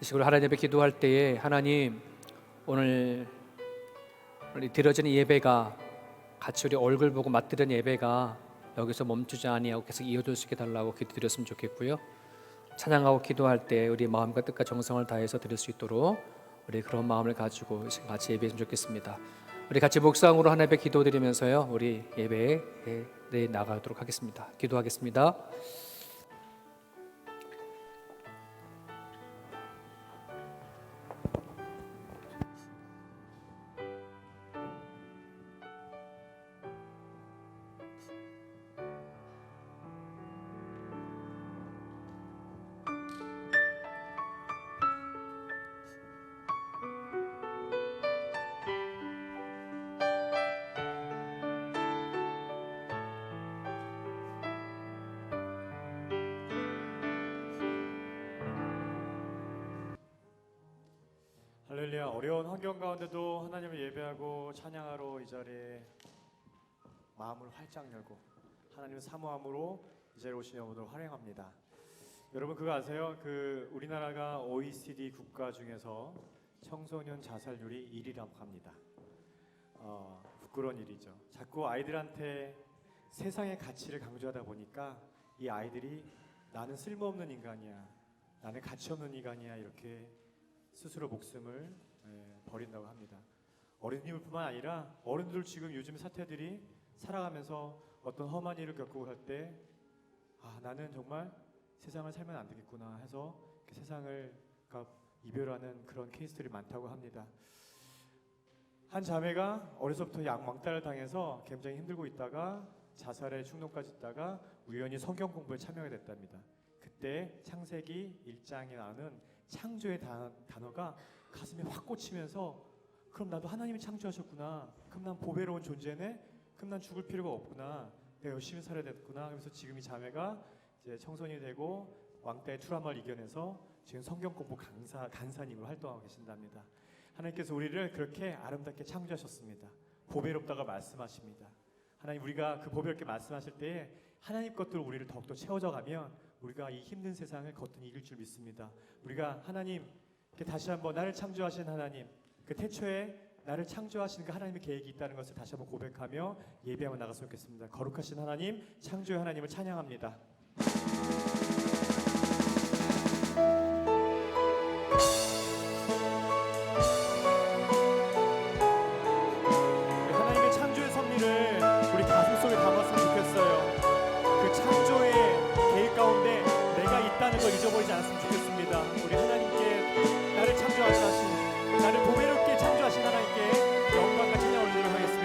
이 시간 하나님 앞에 기도할 때에 하나님 오늘 드려지는 예배가 같이 우리 얼굴 보고 맞드리는 예배가 여기서 멈추지 아니하고 계속 이어질 수 있게 달라고 기도드렸으면 좋겠고요. 찬양하고 기도할 때 우리 마음과 뜻과 정성을 다해서 드릴 수 있도록 우리 그런 마음을 가지고 같이 예배했으면 좋겠습니다. 우리 같이 묵상으로 하나님 앞에 기도드리면서요 우리 예배에 나가도록 하겠습니다. 기도하겠습니다. 할렐루야. 어려운 환경 가운데도 하나님을 예배하고 찬양하러 이 자리에 마음을 활짝 열고 하나님을 사모함으로 이 자리에 오신 여러분을 환영합니다. 여러분 그거 아세요? 우리나라가 OECD 국가 중에서 청소년 자살률이 1위라고 합니다. 부끄러운 일이죠. 자꾸 아이들한테 세상의 가치를 강조하다 보니까 이 아이들이 나는 쓸모없는 인간이야, 나는 가치 없는 인간이야 이렇게 스스로 목숨을 버린다고 합니다. 어린이들뿐만 아니라 어른들 지금 요즘 사태들이 살아가면서 어떤 험한 일을 겪고 할 때 나는 정말 세상을 살면 안 되겠구나 해서 세상을 이별하는 그런 케이스들이 많다고 합니다. 한 자매가 어려서부터 왕따를 당해서 굉장히 힘들고 있다가 자살의 충동까지 있다가 우연히 성경 공부에 참여하게 됐답니다. 그때 창세기 1장에 나오는 창조의 단어가 가슴에 확 꽂히면서 그럼 나도 하나님이 창조하셨구나, 그럼 난 보배로운 존재네, 그럼 난 죽을 필요가 없구나, 내가 열심히 살아야 됐구나. 그래서 지금 이 자매가 이제 청소년이 되고 왕따의 트라우마를 이겨내서 지금 성경 공부 간사님으로 활동하고 계신답니다. 하나님께서 우리를 그렇게 아름답게 창조하셨습니다. 보배롭다고 말씀하십니다. 하나님, 우리가 그 보배롭게 말씀하실 때에 하나님 것들로 우리를 더욱더 채워져 가면 우리가 이 힘든 세상을 거뜬히 이길 줄 믿습니다. 우리가 하나님 다시 한번 나를 창조하신 하나님, 그 태초에 나를 창조하신 그 하나님의 계획이 있다는 것을 다시 한번 고백하며 예배하며 나갔으면 좋겠습니다. 거룩하신 하나님, 창조의 하나님을 찬양합니다. 하나님의 창조의 섭리를 우리 가슴 속에 담았으면 좋겠어요. 그 창조의 계획 가운데 내가 있다는 걸 잊어버리지 않았으면 좋겠습니다. 우리 하나님께 나를 창조하신, 나를 보배롭게 창조하신 하나님께 영광과 찬양 올리도록 하겠습니다.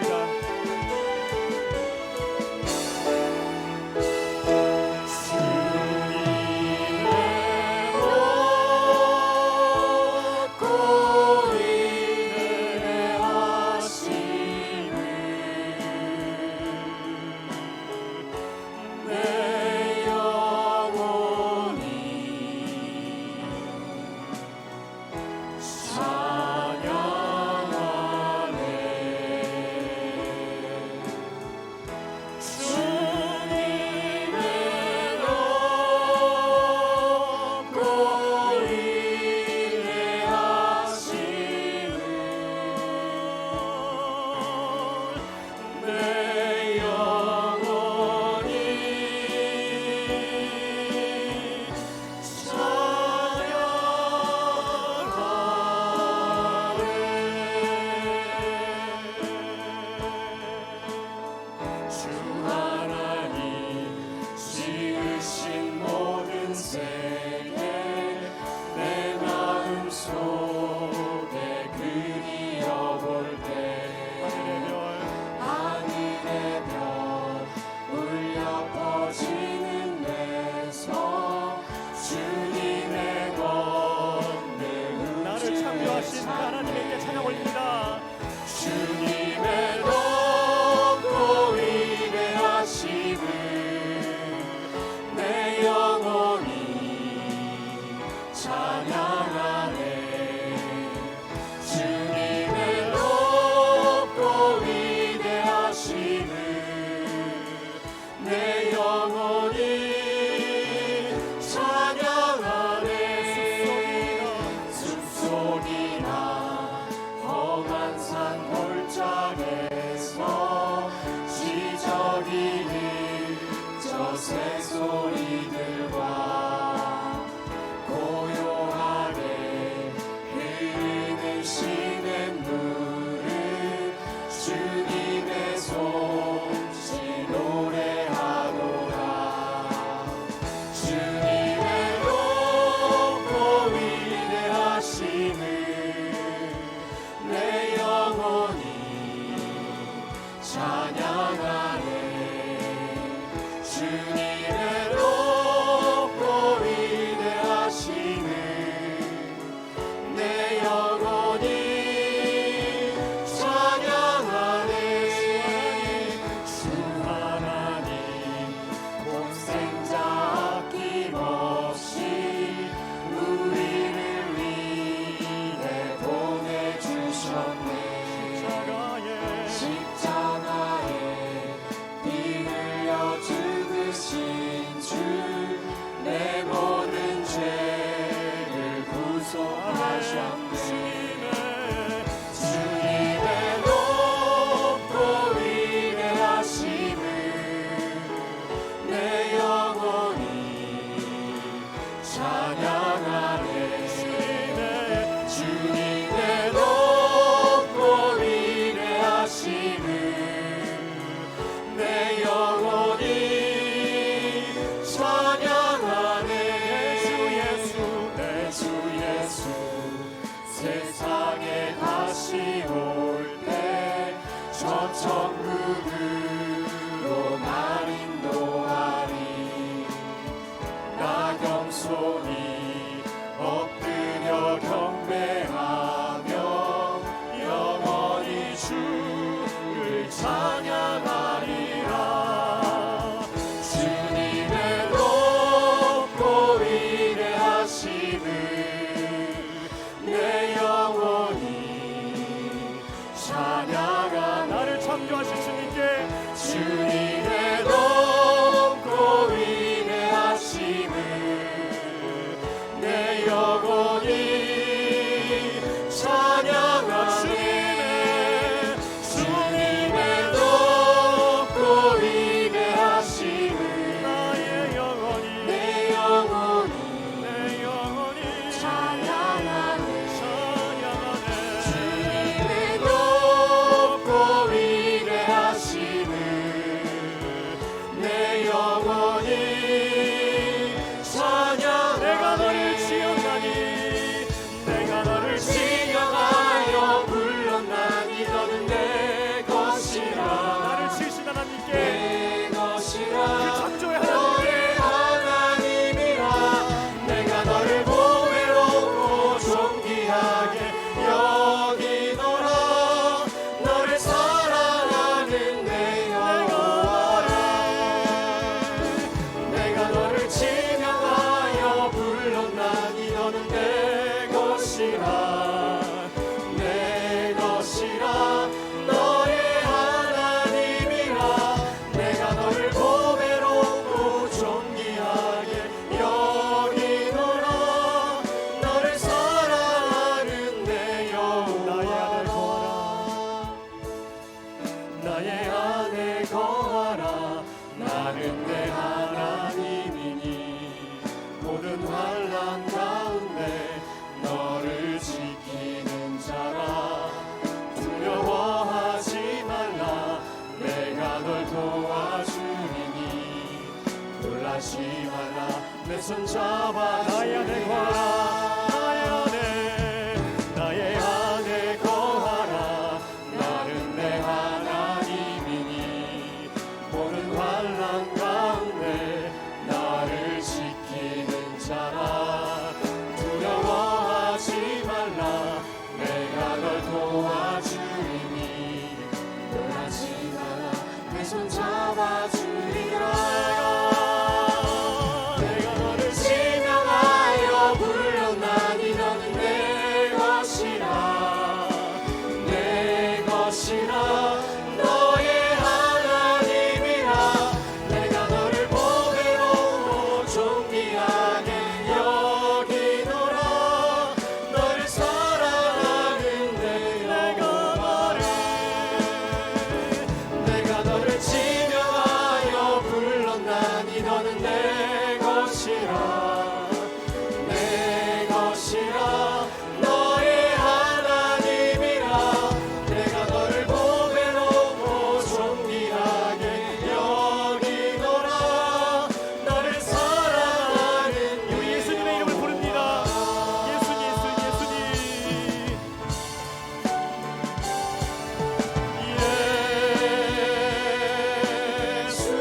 하나님께 찬양 올립니다. 주님의 높고 위대하심을 내 영혼이 찬양하네. 주님의 높고 위대하심을 내 영혼이 찬양하네. 주님의 높고 위대하심을 내 영혼이 찬양하네. 주님의 높고 위대하심을 내 영혼이 찬양하네. 내 주 예수 세상에 다시 올 때 저 천국으로 날 인도하리. 나 겸손히 엎드려 경배하며 영원히 주를 찬양하리라. 주님의 높고 위대하심을 내 영혼이 찬양하. 나를 창조하신 주님께 주님의 높고 위대하심을 내 영혼이 찬양하네. 주님의 높고 위대하심을 나의 영혼이 내 영혼이 찬양하네. 주님의 높고 위대하심을 내 영혼이 찬양. 내가 너를 지어가니 내가 너를 지명하여 불렀나니 너는 내 것이라. 나를 지으신 하나님께 내 것이라. 그 창조의 하나님이라. 내가 너를 보배롭고 존귀하게 여기노라. 너를 사랑하는 내 영혼아. 내가 너를 지명하여 불렀나니 너는 내 것이라. 내 것이라. 너의 하나님이라. 내가 너를 보배롭고 존귀하게 여기노라. 너를 사랑하는 내 여호와. 나의 안에 거하라. 나는 내 하나님이니 모든 환난 가운데 너를 지키는 자라. 두려워하지 말라. 내가 널 도와주리니 놀라지 말라. 내 손 잡아 나의 안에 거하라. 나의 안에 거하라. 나는 내 하나님이니 모든 환난 가운데 나를 지키는 자라. 두려워하지 말라. 내가 널 도와주리니 놀라지 마라. 내 손 잡아주리라. 내가 너를 지명하여 불렀나니 너는 내 것이라. 내 것이라. 너의 하나님이라. 내가 너를 보배롭고 존귀하게 여기노라. 너를 사랑하는 내 여호와를. 내가 너를 지명하여 불렀나니 너는 내 것이라. 내 것이라. 너의 하나님이라. 내가 너를 보배롭고 존귀하게 여기노라. 너를 사랑하는 우리 예수님의 이름을 부릅니다. 예수님. 예수.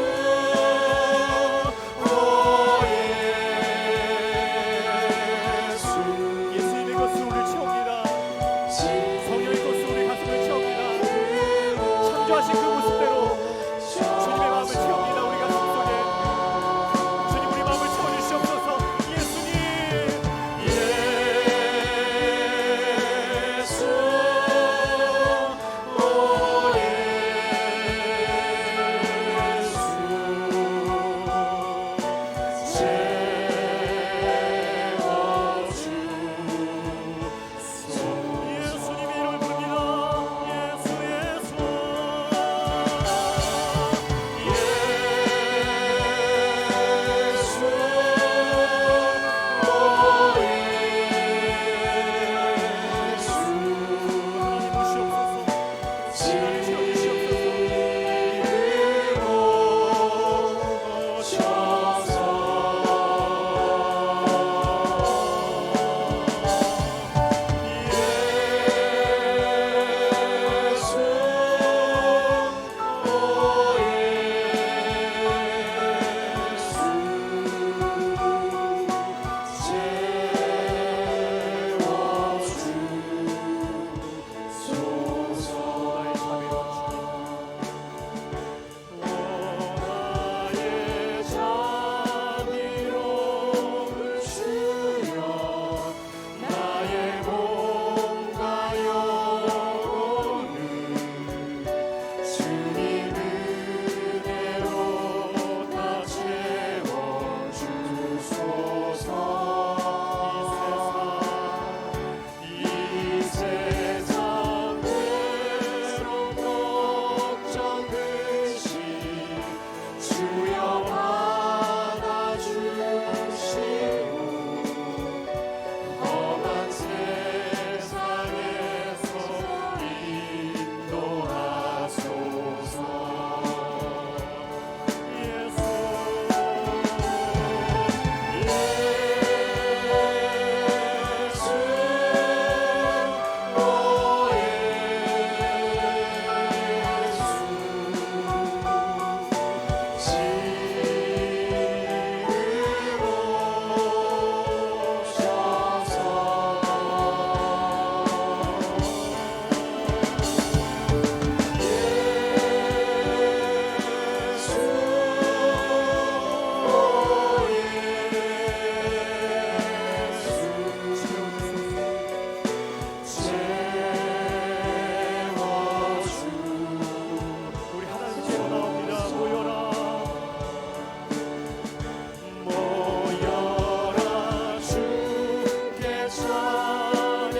찬양하라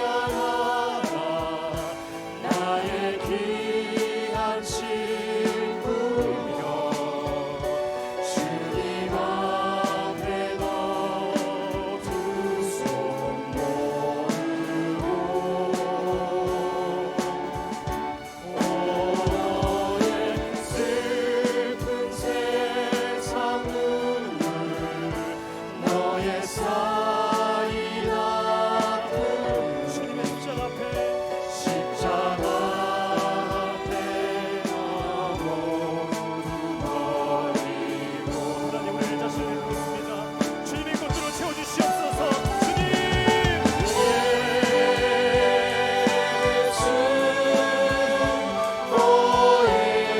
나의 귀한 친구여 주님 앞에 너 두 손 모으고 너의 슬픈 세상 눈물 너의 쌓인 아픔 주님의 십자가 앞에 나 모두 버리고 하나님 우리 자신을 부릅니다. 주님의 것으로 채워주시옵소서. 주님 예수 오 예수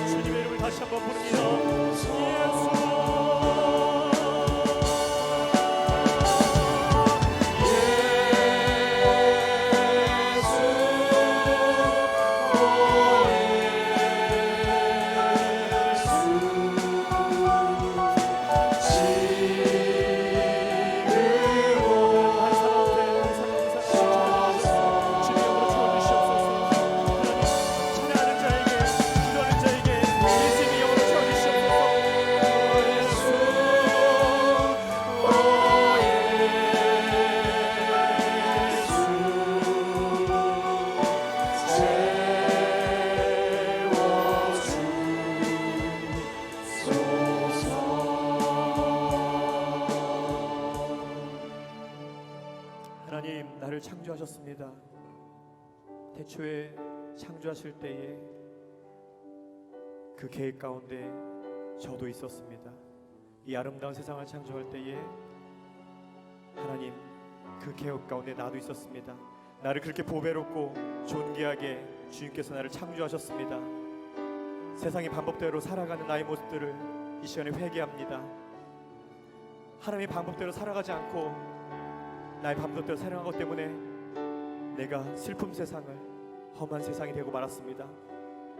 주님의 이름을 다시 한번 부릅니다. 하나님 나를 창조하셨습니다. 태초에 창조하실 때에 그 계획 가운데 저도 있었습니다. 이 아름다운 세상을 창조할 때에 하나님 그 계획 가운데 나도 있었습니다. 나를 그렇게 보배롭고 존귀하게 주님께서 나를 창조하셨습니다. 세상의 방법대로 살아가는 나의 모습들을 이 시간에 회개합니다. 하나님의 방법대로 살아가지 않고 나의 방법대로 살아간 것 때문에 내가 슬픔 세상을 험한 세상이 되고 말았습니다.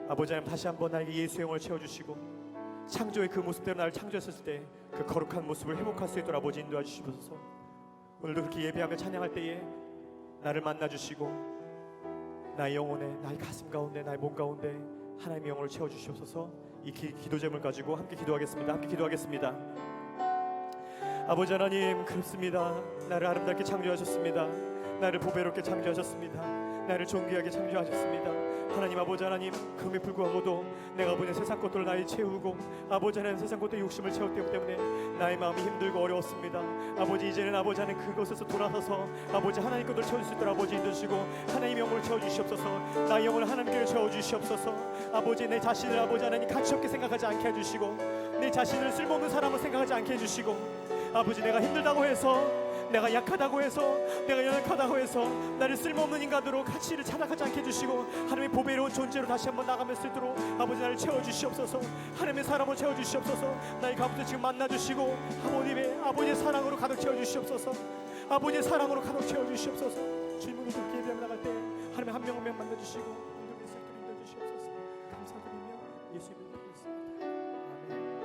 아버지 하나님 다시 한번 나에게 예수의 영을 채워주시고 창조의 그 모습대로 나를 창조했을 때 그 거룩한 모습을 회복할 수 있도록 아버지 인도해 주시옵소서. 오늘도 그렇게 예배하며 찬양할 때에 나를 만나주시고 나의 영혼에 나의 가슴 가운데 나의 몸 가운데 하나님의 영혼을 채워주시옵소서. 이 기도 제목을 가지고 함께 기도하겠습니다. 함께 기도하겠습니다. 아버지 하나님 그렇습니다. 나를 아름답게 창조하셨습니다. 나를 보배롭게 창조하셨습니다. 나를 존귀하게 창조하셨습니다. 하나님 아버지 하나님 그럼에 불구하고도 내가 아버지 세상 것들을 나의 채우고 아버지 하나님 세상 것들의 욕심을 채웠기 때문에 나의 마음이 힘들고 어려웠습니다. 아버지 이제는 아버지 하나님 그것에서 돌아서서 아버지 하나님 것들을 채워줄 수 있도록 아버지 인도주시고 하나님의 영혼을 채워주시옵소서. 나의 영혼을 하나님께 채워주시옵소서. 아버지 내 자신을 아버지 하나님 가치없게 생각하지 않게 해주시고 내 자신을 쓸모없는 사람으로 생각하지 않게 해주시고 아버지 내가 힘들다고 해서 내가 약하다고 해서 내가 연약하다고 해서 나를 쓸모없는 인간으로 가치를 찾아가지 않게 해주시고 하나님의 보배로운 존재로 다시 한번 나가면 수 있도록 아버지 나를 채워주시옵소서. 하나님의 사랑으로 채워주시옵소서. 나의 가운데 지금 만나주시고 아버지의 사랑으로 가득 채워주시옵소서. 아버지의 사랑으로 가득 채워주시옵소서. 주님으로 그렇게 예배하며 나갈 때 하나님의 한 명 한 명 만나주시고 인도의 색깔을 인도해주시옵소서. 감사드리며 예수 이름으로 기도했습니다. 아멘.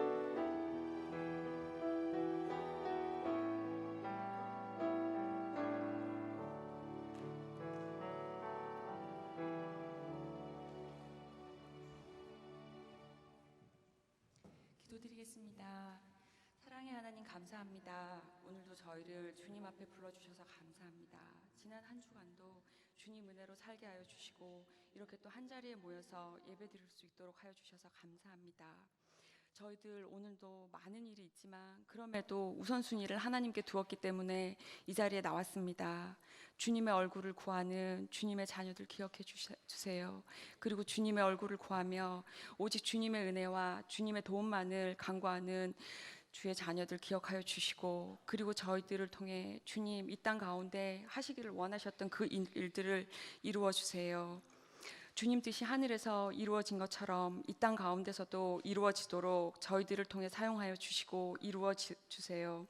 기도드리겠습니다. 사랑의 하나님 감사합니다. 오늘도 저희를 주님 앞에 불러주셔서 감사합니다. 지난 한 주간도 주님 은혜로 살게 하여 주시고 이렇게 또 한 자리에 모여서 예배드릴 수 있도록 하여 주셔서 감사합니다. 저희들 오늘도 많은 일이 있지만 그럼에도 우선순위를 하나님께 두었기 때문에 이 자리에 나왔습니다. 주님의 얼굴을 구하는 주님의 자녀들 기억해 주세요. 그리고 주님의 얼굴을 구하며 오직 주님의 은혜와 주님의 도움만을 간구하는 주의 자녀들 기억하여 주시고, 그리고 저희들을 통해 주님 이 땅 가운데 하시기를 원하셨던 그 일들을 이루어 주세요. 주님 뜻이 하늘에서 이루어진 것처럼 이 땅 가운데서도 이루어지도록 저희들을 통해 사용하여 주시고 이루어 주세요.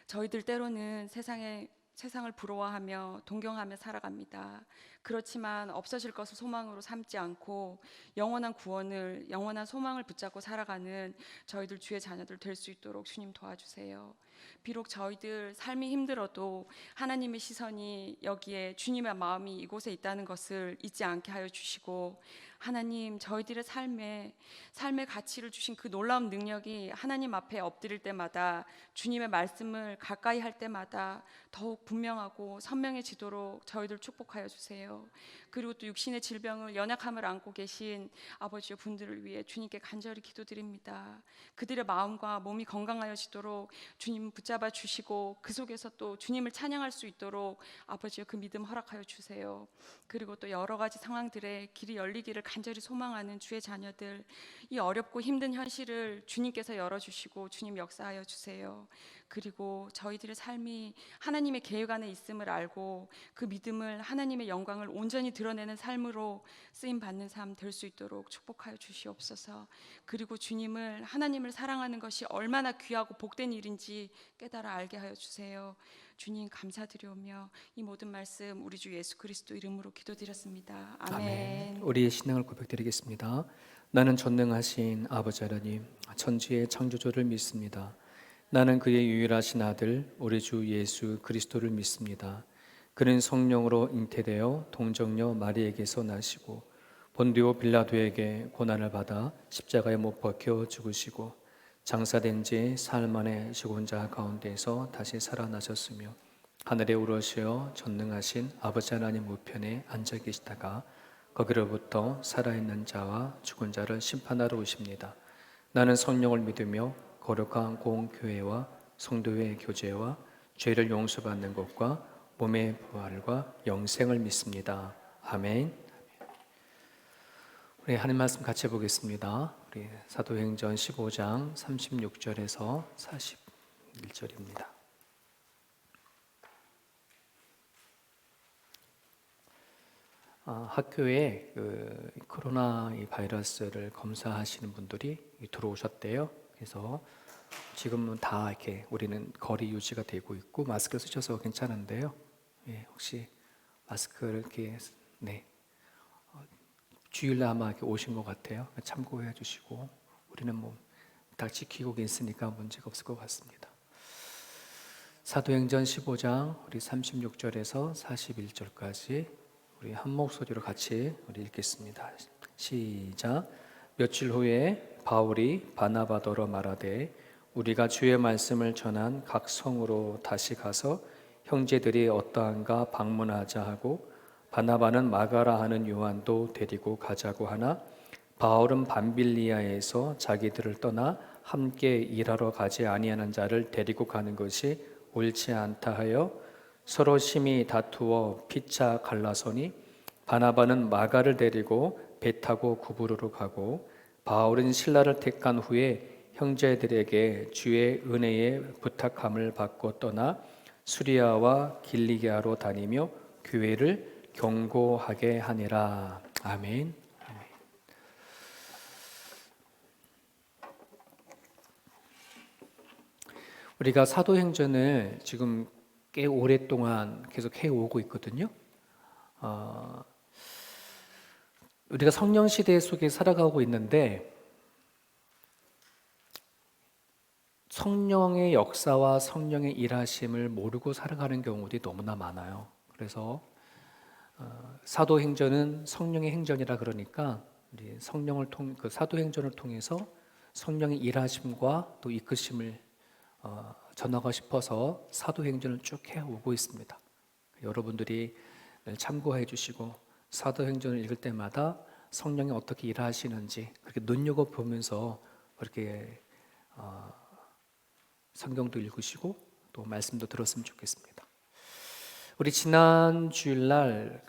저희들 때로는 세상을 부러워하며 동경하며 살아갑니다. 그렇지만 없어질 것을 소망으로 삼지 않고 영원한 구원을, 영원한 소망을 붙잡고 살아가는 저희들 주의 자녀들 될 수 있도록 주님 도와주세요. 비록 저희들 삶이 힘들어도 하나님의 시선이 여기에, 주님의 마음이 이곳에 있다는 것을 잊지 않게 하여 주시고, 하나님 저희들의 삶에 삶의 가치를 주신 그 놀라운 능력이 하나님 앞에 엎드릴 때마다, 주님의 말씀을 가까이 할 때마다 더욱 분명하고 선명해지도록 저희들 축복하여 주세요. 그리고 또 육신의 질병을, 연약함을 안고 계신 아버지의 분들을 위해 주님께 간절히 기도드립니다. 그들의 마음과 몸이 건강하여지도록 주님 붙잡아 주시고, 그 속에서 또 주님을 찬양할 수 있도록 아버지의 그 믿음 허락하여 주세요. 그리고 또 여러 가지 상황들에 길이 열리기를 간절히 소망하는 주의 자녀들, 이 어렵고 힘든 현실을 주님께서 열어주시고 주님 역사하여 주세요. 그리고 저희들의 삶이 하나님의 계획 안에 있음을 알고 그 믿음을, 하나님의 영광을 온전히 드러내는 삶으로 쓰임 받는 삶 될 수 있도록 축복하여 주시옵소서. 그리고 주님을, 하나님을 사랑하는 것이 얼마나 귀하고 복된 일인지 깨달아 알게 하여 주세요. 주님 감사드리오며 이 모든 말씀 우리 주 예수 그리스도 이름으로 기도드렸습니다. 아멘. 우리의 신앙을 고백드리겠습니다. 나는 전능하신 아버지 하나님, 천지의 창조주를 믿습니다. 나는 그의 유일하신 아들 우리 주 예수 그리스도를 믿습니다. 그는 성령으로 잉태되어 동정녀 마리에게서 나시고 본디오 빌라도에게 고난을 받아 십자가에 못 박혀 죽으시고 장사된 지 사흘 만에 죽은 자 가운데서 다시 살아나셨으며 하늘에 오르시어 전능하신 아버지 하나님 우편에 앉아 계시다가 거기로부터 살아있는 자와 죽은 자를 심판하러 오십니다. 나는 성령을 믿으며 거룩한 공교회와 성도의 교제와 죄를 용서받는 것과 몸의 부활과 영생을 믿습니다. 아멘. 우리 하나님 말씀 같이 보겠습니다. 우리 사도행전 15장 36절에서 41절입니다. 학교에 코로나 이 바이러스를 검사하시는 분들이 들어오셨대요. 그래서 지금은 다 이렇게 우리는 거리 유지가 되고 있고 마스크 쓰셔서 괜찮은데요. 혹시 마스크를 이렇게 주일날 아마 이렇게 오신 것 같아요. 참고해 주시고 우리는 뭐 다 지키고 있으니까 문제가 없을 것 같습니다. 사도행전 15장 우리 36절에서 41절까지 우리 한 목소리로 같이 우리 읽겠습니다. 시작. 며칠 후에 바울이 바나바더러 말하되 우리가 주의 말씀을 전한 각 성으로 다시 가서 형제들이 어떠한가 방문하자 하고 바나바는 마가라 하는 요한도 데리고 가자고 하나 바울은 밤빌리아에서 자기들을 떠나 함께 일하러 가지 아니하는 자를 데리고 가는 것이 옳지 않다 하여 서로 심히 다투어 피차 갈라서니 바나바는 마가를 데리고 배 타고 구브로로 가고 바울은 실라를 택한 후에 형제들에게 주의 은혜에 부탁함을 받고 떠나 수리아와 길리기아로 다니며 교회를 경고하게 하니라. 아멘. 아멘. 우리가 사도행전을 지금 꽤 오랫동안 계속 해오고 있거든요. 우리가 성령 시대 속에 살아가고 있는데 성령의 역사와 성령의 일하심을 모르고 살아가는 경우들이 너무나 많아요. 그래서 사도행전은 성령의 행전이라 그러니까 우리 그 사도행전을 통해서 성령의 일하심과 또 이끄심을 전하고 싶어서 사도행전을 쭉 해오고 있습니다. 여러분들이 참고해 주시고 사도행전을 읽을 때마다 성령이 어떻게 일하시는지 그렇게 눈여겨보면서 그렇게 성경도 읽으시고 또 말씀도 들었으면 좋겠습니다. 우리 지난 주일날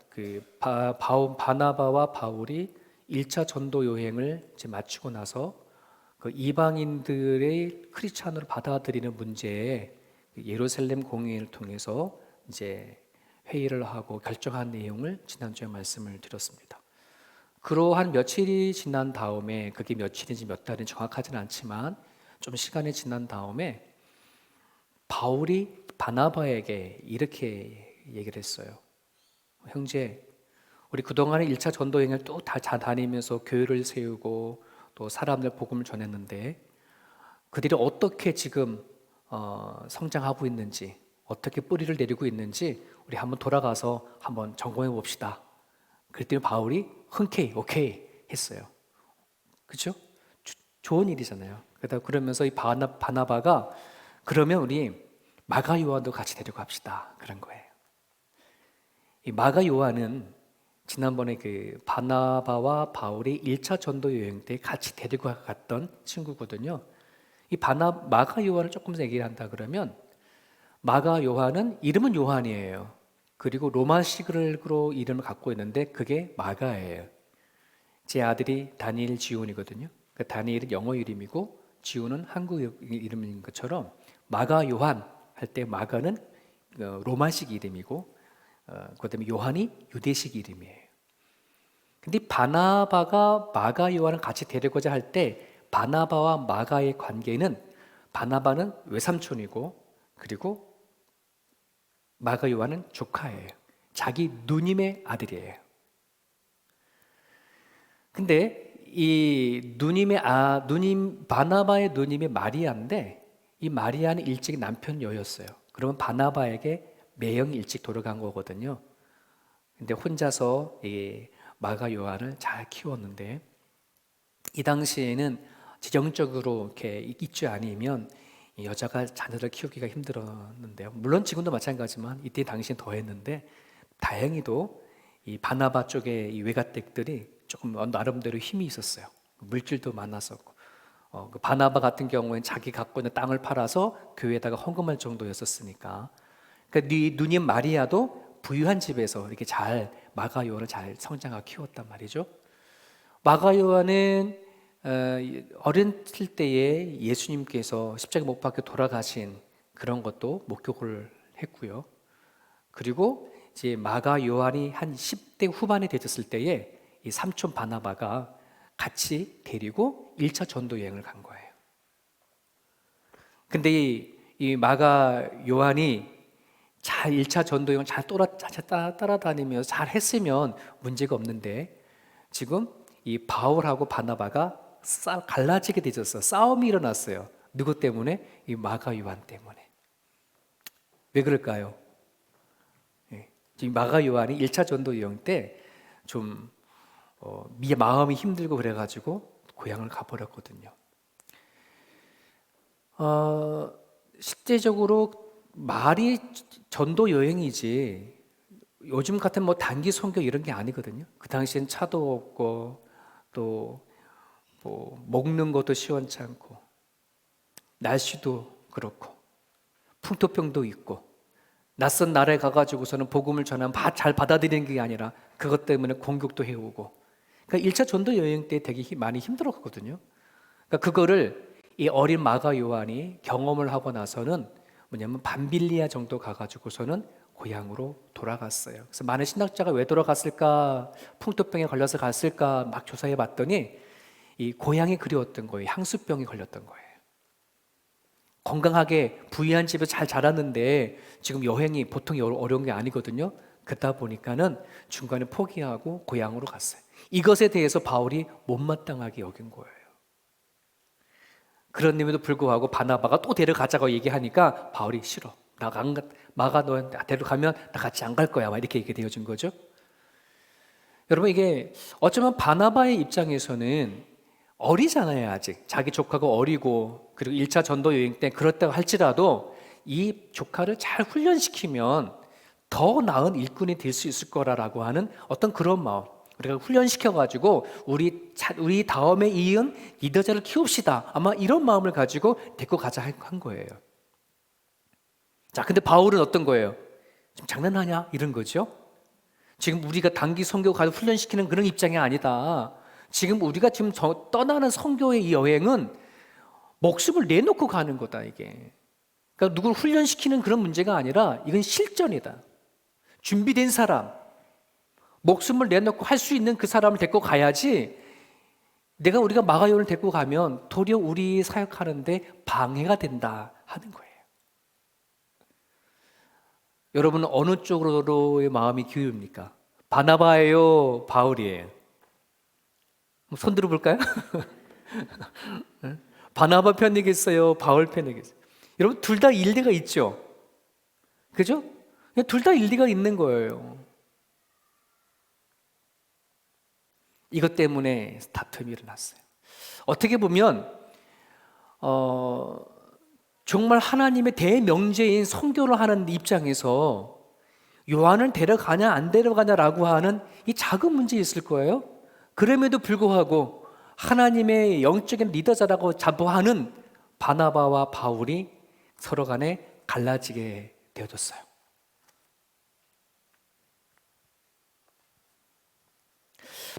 바나바와 바울이 1차 전도 여행을 이제 마치고 나서 그 이방인들의 크리스찬으로 받아들이는 문제에 예루살렘 공의를 통해서 이제 회의를 하고 결정한 내용을 지난주에 말씀을 드렸습니다. 그러한 며칠이 지난 다음에, 그게 며칠인지 몇 달인지 정확하지는 않지만 좀 시간이 지난 다음에 바울이 바나바에게 이렇게 얘기를 했어요. 형제, 우리 그동안에 1차 전도 여행을 또 다 다니면서 교회를 세우고 또 사람들 복음을 전했는데 그들이 어떻게 지금 성장하고 있는지, 어떻게 뿌리를 내리고 있는지 우리 한번 돌아가서 한번 점검해 봅시다. 그랬더니 바울이 흔쾌히 오케이 했어요. 그렇죠? 좋은 일이잖아요. 그러면서 이 바나바가 그러면 우리 마가 요한도 같이 데리고 갑시다. 그런 거예요. 이 마가 요한은 지난번에 그 바나바와 바울이 1차 전도 여행 때 같이 데리고 갔던 친구거든요. 이 마가 요한을 조금 더 얘기를 한다 그러면 마가 요한은 이름은 요한이에요. 그리고 로마식으로 이름을 갖고 있는데 그게 마가예요. 제 아들이 다니엘 지온이거든요. 그 다니엘은 영어 이름이고 지온은 한국 이름인 것처럼 마가 요한 할 때 마가는 로마식 이름이고 그다음에 요한이 유대식 이름이에요. 근데 바나바가 마가 요한을 같이 데리고자 할 때 바나바와 마가의 관계는 바나바는 외삼촌이고 그리고 마가 요한은 조카예요. 자기 누님의 아들이에요. 근데 이 누님 바나바의 누님이 마리아인데 이 마리아는 일찍 남편 여였어요. 그러면 바나바에게 매형이 일찍 돌아간 거거든요. 근데 혼자서 이 마가 요한을 잘 키웠는데 이 당시에는 재정적으로 이렇게 있지 않으면 이 여자가 자녀를 키우기가 힘들었는데요. 물론 지금도 마찬가지지만 이때 당시엔 더 했는데 다행히도 이 바나바 쪽의 이 외가댁들이 조금 나름대로 힘이 있었어요. 물질도 많았었고 그 바나바 같은 경우에는 자기 갖고 있는 땅을 팔아서 교회에다가 헌금할 정도였었으니까 그러니까 누님 마리아도 부유한 집에서 이렇게 잘 마가 요한을 잘 성장하고 키웠단 말이죠. 마가 요한은 어렸을 때에 예수님께서 십자가 못 박혀 돌아가신 그런 것도 목격을 했고요. 그리고 이제 마가 요한이 한 10대 후반에 되었을 때에 이 삼촌 바나바가 같이 데리고 1차 전도 여행을 간 거예요. 근데 이 마가 요한이 잘 1차 전도 여행을 잘 따라다니면서 잘 했으면 문제가 없는데 지금 이 바울하고 바나바가 갈라지게 되었어요. 싸움이 일어났어요. 누구 때문에? 이 마가 요한 때문에. 왜 그럴까요? 지금 마가 요한이 1차 전도 여행 때 좀 마음이 힘들고 그래가지고 고향을 가버렸거든요. 실제적으로 말이 전도 여행이지 요즘 같은 뭐 단기 선교 이런 게 아니거든요. 그 당시엔 차도 없고 또 뭐 먹는 것도 시원찮고 날씨도 그렇고 풍토병도 있고 낯선 나라에 가가지고서는 복음을 전하면 잘 받아들이는 게 아니라 그것 때문에 공격도 해오고 그러니까 1차 전도 여행 때 되게 많이 힘들었거든요. 그러니까 그거를 이 어린 마가 요한이 경험을 하고 나서는 뭐냐면 밤빌리아 정도 가가지고서는 고향으로 돌아갔어요. 그래서 많은 신학자가 왜 돌아갔을까, 풍토병에 걸려서 갔을까 막 조사해 봤더니 이 고향이 그리웠던 거예요. 향수병이 걸렸던 거예요. 건강하게 부유한 집에 잘 자랐는데 지금 여행이 보통 어려운 게 아니거든요. 그러다 보니까는 중간에 포기하고 고향으로 갔어요. 이것에 대해서 바울이 못마땅하게 여긴 거예요. 그런데도 불구하고 바나바가 또 데려가자고 얘기하니까 바울이 싫어. 마가 너한테 데려가면 나 같이 안 갈 거야. 막 이렇게 되어진 거죠. 여러분 이게 어쩌면 바나바의 입장에서는 어리잖아요. 아직 자기 조카가 어리고 그리고 1차 전도 여행 때 그렇다고 할지라도 이 조카를 잘 훈련시키면 더 나은 일꾼이 될 수 있을 거라고 하는 어떤 그런 마음. 우리가 훈련시켜가지고 우리 다음에 이은 리더자를 키웁시다. 아마 이런 마음을 가지고 데리고 가자 한 거예요. 자, 근데 바울은 어떤 거예요? 지금 장난하냐? 이런 거죠. 지금 우리가 단기 선교 가서 훈련시키는 그런 입장이 아니다. 지금 우리가 지금 떠나는 선교의 이 여행은 목숨을 내놓고 가는 거다 이게. 그러니까 누굴 훈련시키는 그런 문제가 아니라 이건 실전이다. 준비된 사람, 목숨을 내놓고 할 수 있는 그 사람을 데리고 가야지 우리가 마가요를 데리고 가면 도리어 우리 사역하는데 방해가 된다 하는 거예요. 여러분은 어느 쪽으로의 마음이 기울입니까? 바나바예요, 바울이에요? 손 들어볼까요? 바나바 편이겠어요, 바울 편이겠어요? 여러분 둘 다 일리가 있죠? 그죠? 둘 다 일리가 있는 거예요. 이것 때문에 다툼이 일어났어요. 어떻게 보면 정말 하나님의 대명제인 선교를 하는 입장에서 요한을 데려가냐 안 데려가냐라고 하는 이 작은 문제 있을 거예요. 그럼에도 불구하고 하나님의 영적인 리더자라고 자부하는 바나바와 바울이 서로 간에 갈라지게 되어졌어요.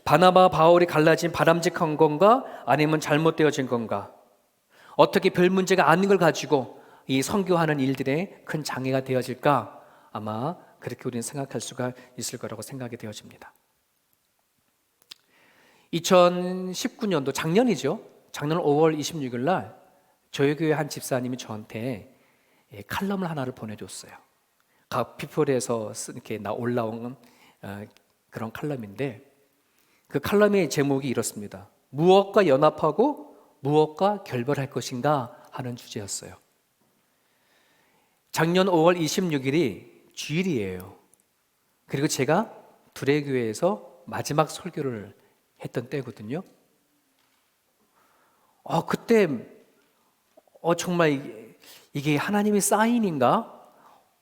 바나바 바울이 갈라진 바람직한 건가 아니면 잘못되어진 건가? 어떻게 별 문제가 아닌 걸 가지고 이 선교하는 일들에 큰 장애가 되어질까? 아마 그렇게 우리는 생각할 수가 있을 거라고 생각이 되어집니다. 2019년도 작년이죠. 작년 5월 26일 날 저희 교회 한 집사님이 저한테 칼럼을 하나를 보내줬어요. 각 피플에서 이렇게 올라온 그런 칼럼인데 그 칼럼의 제목이 이렇습니다. 무엇과 연합하고 무엇과 결별할 것인가 하는 주제였어요. 작년 5월 26일이 주일이에요. 그리고 제가 두레교회에서 마지막 설교를 했던 때거든요. 그때 정말 이게 하나님의 사인인가?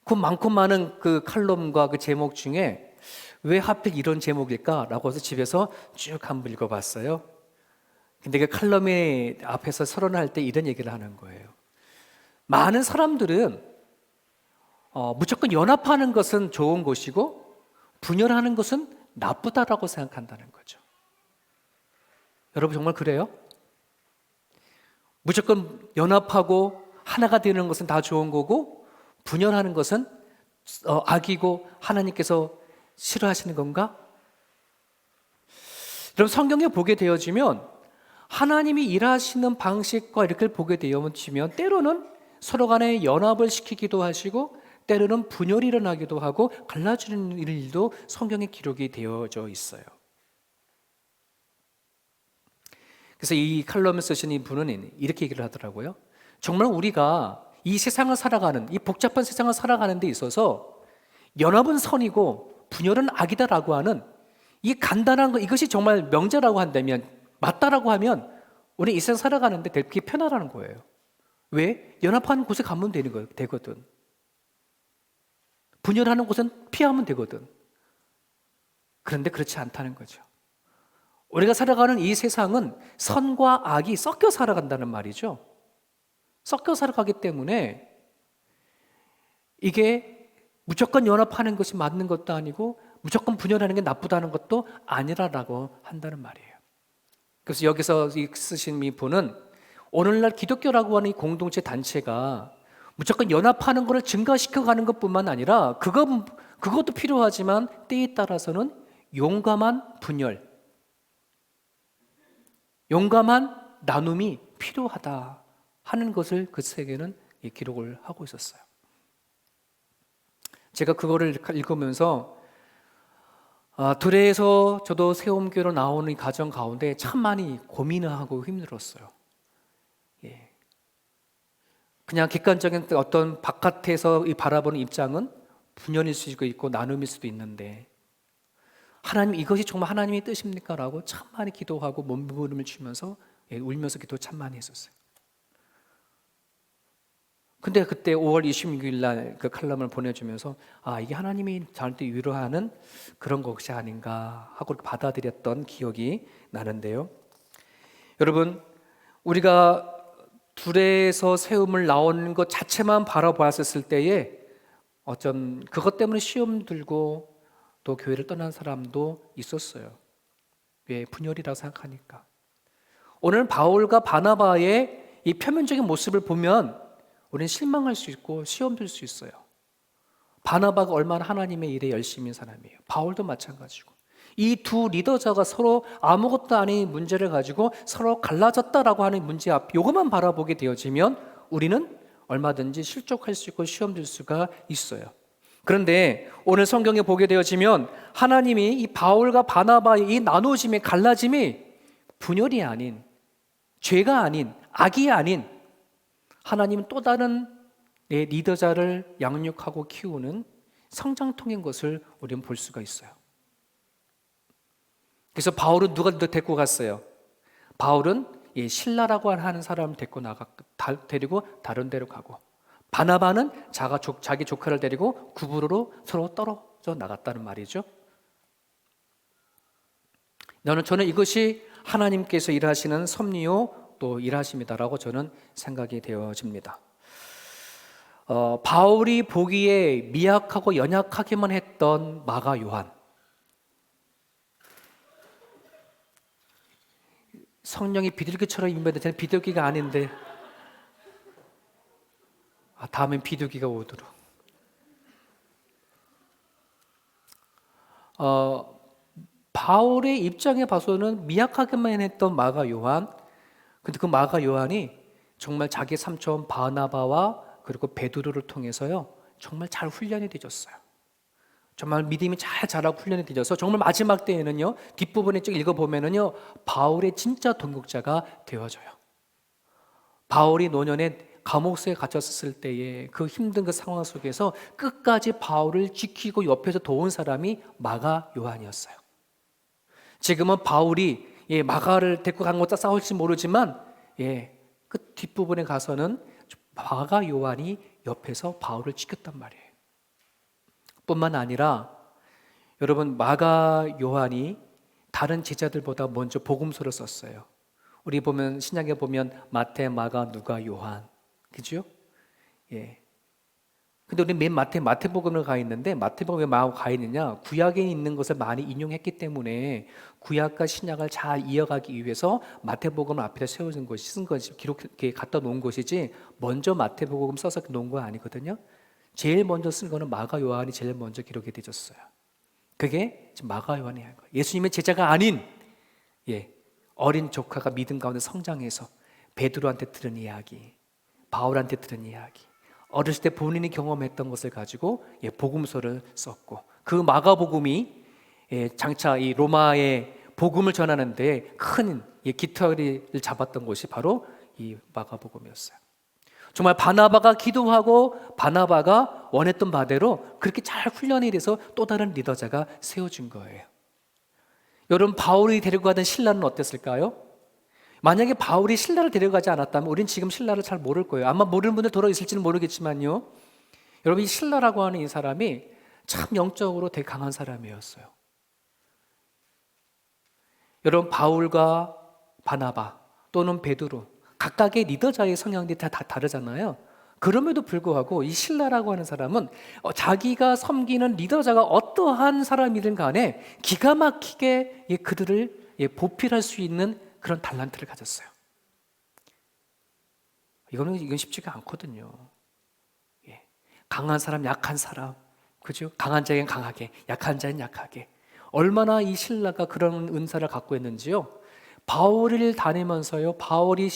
그 많고 많은 그 칼럼과 그 제목 중에 왜 하필 이런 제목일까라고 해서 집에서 쭉 한번 읽어봤어요. 근데 그 칼럼의 앞에서 서론할 때 이런 얘기를 하는 거예요. 많은 사람들은 무조건 연합하는 것은 좋은 것이고 분열하는 것은 나쁘다라고 생각한다는 거죠. 여러분 정말 그래요? 무조건 연합하고 하나가 되는 것은 다 좋은 거고 분열하는 것은 악이고 하나님께서 싫어하시는 건가? 여러분 성경에 보게 되어지면 하나님이 일하시는 방식과 이렇게 보게 되어지면 때로는 서로 간에 연합을 시키기도 하시고 때로는 분열이 일어나기도 하고 갈라지는 일도 성경에 기록이 되어져 있어요. 그래서 이 칼럼을 쓰신 이 분은 이렇게 얘기를 하더라고요. 정말 우리가 이 세상을 살아가는 이 복잡한 세상을 살아가는 데 있어서 연합은 선이고 분열은 악이다라고 하는 이 간단한 거 이것이 정말 명제라고 한다면 맞다라고 하면 우리 이 세상 살아가는데 되게 편하라는 거예요. 왜? 연합하는 곳에 가면 되거든. 분열하는 곳은 피하면 되거든. 그런데 그렇지 않다는 거죠. 우리가 살아가는 이 세상은 선과 악이 섞여 살아간다는 말이죠. 섞여 살아가기 때문에 이게 무조건 연합하는 것이 맞는 것도 아니고 무조건 분열하는 게 나쁘다는 것도 아니라고 한다는 말이에요. 그래서 여기서 쓰신 이 분은 오늘날 기독교라고 하는 이 공동체 단체가 무조건 연합하는 것을 증가시켜가는 것뿐만 아니라 그것도 필요하지만 때에 따라서는 용감한 분열, 용감한 나눔이 필요하다 하는 것을 그 세계는 기록을 하고 있었어요. 제가 그거를 읽으면서 들에서 저도 세움교로 나오는 가정 가운데 참 많이 고민을 하고 힘들었어요. 그냥 객관적인 어떤 바깥에서 바라보는 입장은 분열일 수도 있고 나눔일 수도 있는데 하나님 이것이 정말 하나님의 뜻입니까? 라고 참 많이 기도하고 몸부림을 치면서 울면서 기도 참 많이 했었어요. 근데 그때 5월 26일 날 그 칼럼을 보내주면서 이게 하나님이 저한테 위로하는 그런 것이 아닌가 하고 받아들였던 기억이 나는데요. 여러분 우리가 둘에서 세움을 나오는 것 자체만 바라보았을 때에 어쩜 그것 때문에 시험 들고 또 교회를 떠난 사람도 있었어요. 왜? 분열이라고 생각하니까. 오늘 바울과 바나바의 이 표면적인 모습을 보면 우리는 실망할 수 있고 시험 들 수 있어요. 바나바가 얼마나 하나님의 일에 열심인 사람이에요. 바울도 마찬가지고. 이 두 리더자가 서로 아무것도 아닌 문제를 가지고 서로 갈라졌다라고 하는 문제 앞, 이것만 바라보게 되어지면 우리는 얼마든지 실족할 수 있고 시험 들 수가 있어요. 그런데 오늘 성경에 보게 되어지면 하나님이 이 바울과 바나바의 이 나누어짐의 갈라짐이 분열이 아닌, 죄가 아닌, 악이 아닌 하나님은 또 다른 내 리더자를 양육하고 키우는 성장통인 것을 우리는 볼 수가 있어요. 그래서 바울은 누가 데리고 갔어요? 바울은 신라라고 하는 사람을 데리고 다른 데로 가고, 바나바는 자기 조카를 데리고 구부로로 서로 떨어져 나갔다는 말이죠. 저는 이것이 하나님께서 일하시는 섭리요 또 일하심이다라고 저는 생각이 되어집니다. 바울이 보기에 미약하고 연약하기만 했던 마가 요한, 성령이 비둘기처럼 임하는데 저는 비둘기가 아닌데 다음엔 비둘기가 오도록. 바울의 입장에 봐서는 미약하게만 했던 마가 요한, 근데 그 마가 요한이 정말 자기 삼촌 바나바와 그리고 베드로를 통해서요 정말 잘 훈련이 되졌어요. 정말 믿음이 잘 자라고 훈련이 되져서 정말 마지막 때에는요 뒷부분에 쭉 읽어보면은요 바울의 진짜 동역자가 되어져요. 바울이 노년에 감옥에 갇혔을 때에 그 힘든 그 상황 속에서 끝까지 바울을 지키고 옆에서 도운 사람이 마가 요한이었어요. 지금은 바울이 마가를 데리고 간 것과 싸울지 모르지만 그 뒷부분에 가서는 마가 요한이 옆에서 바울을 지켰단 말이에요. 뿐만 아니라 여러분, 마가 요한이 다른 제자들보다 먼저 복음서를 썼어요. 우리 보면 신약에 보면 마태, 마가, 누가, 요한, 그죠? 근데 우리 맨 마태복음을 가 있는데 마태복음에 마가 가 있느냐? 구약에 있는 것을 많이 인용했기 때문에 구약과 신약을 잘 이어가기 위해서 마태복음을 앞에다 세워준 것이 쓴 것이 이렇게 갖다 놓은 것이지 먼저 마태복음 써서 놓은 거 아니거든요. 제일 먼저 쓴 거는 마가 요한이 제일 먼저 기록이 되었어요. 그게 지금 마가 요한이 한 거예요. 예수님의 제자가 아닌 어린 조카가 믿음 가운데 성장해서 베드로한테 들은 이야기, 바울한테 들은 이야기, 어렸을 때 본인이 경험했던 것을 가지고 복음서를 썼고, 그 마가복음이 장차 이 로마의 복음을 전하는데 큰 깃털을 잡았던 곳이 바로 이 마가복음이었어요. 정말 바나바가 기도하고 바나바가 원했던 바대로 그렇게 잘 훈련이 돼서 또 다른 리더자가 세워진 거예요. 여러분, 바울이 데리고 가던 신라는 어땠을까요? 만약에 바울이 신라를 데려가지 않았다면 우린 지금 신라를 잘 모를 거예요. 아마 모르는 분들 돌아 있을지는 모르겠지만요, 여러분, 이 신라라고 하는 이 사람이 참 영적으로 되게 강한 사람이었어요. 여러분, 바울과 바나바 또는 베드로 각각의 리더자의 성향들이 다 다르잖아요. 그럼에도 불구하고 이 신라라고 하는 사람은 자기가 섬기는 리더자가 어떠한 사람이든 간에 기가 막히게 그들을 보필할 수 있는 그런 달란트를 가졌어요. 이건 쉽지가 않거든요. 강한 사람, 약한 사람, 그죠? 강한 자에겐 강하게, 약한 자는 약하게. 얼마나 이 신라가 그런 은사를 갖고 있는지요. 바울을 다니면서요, 바울이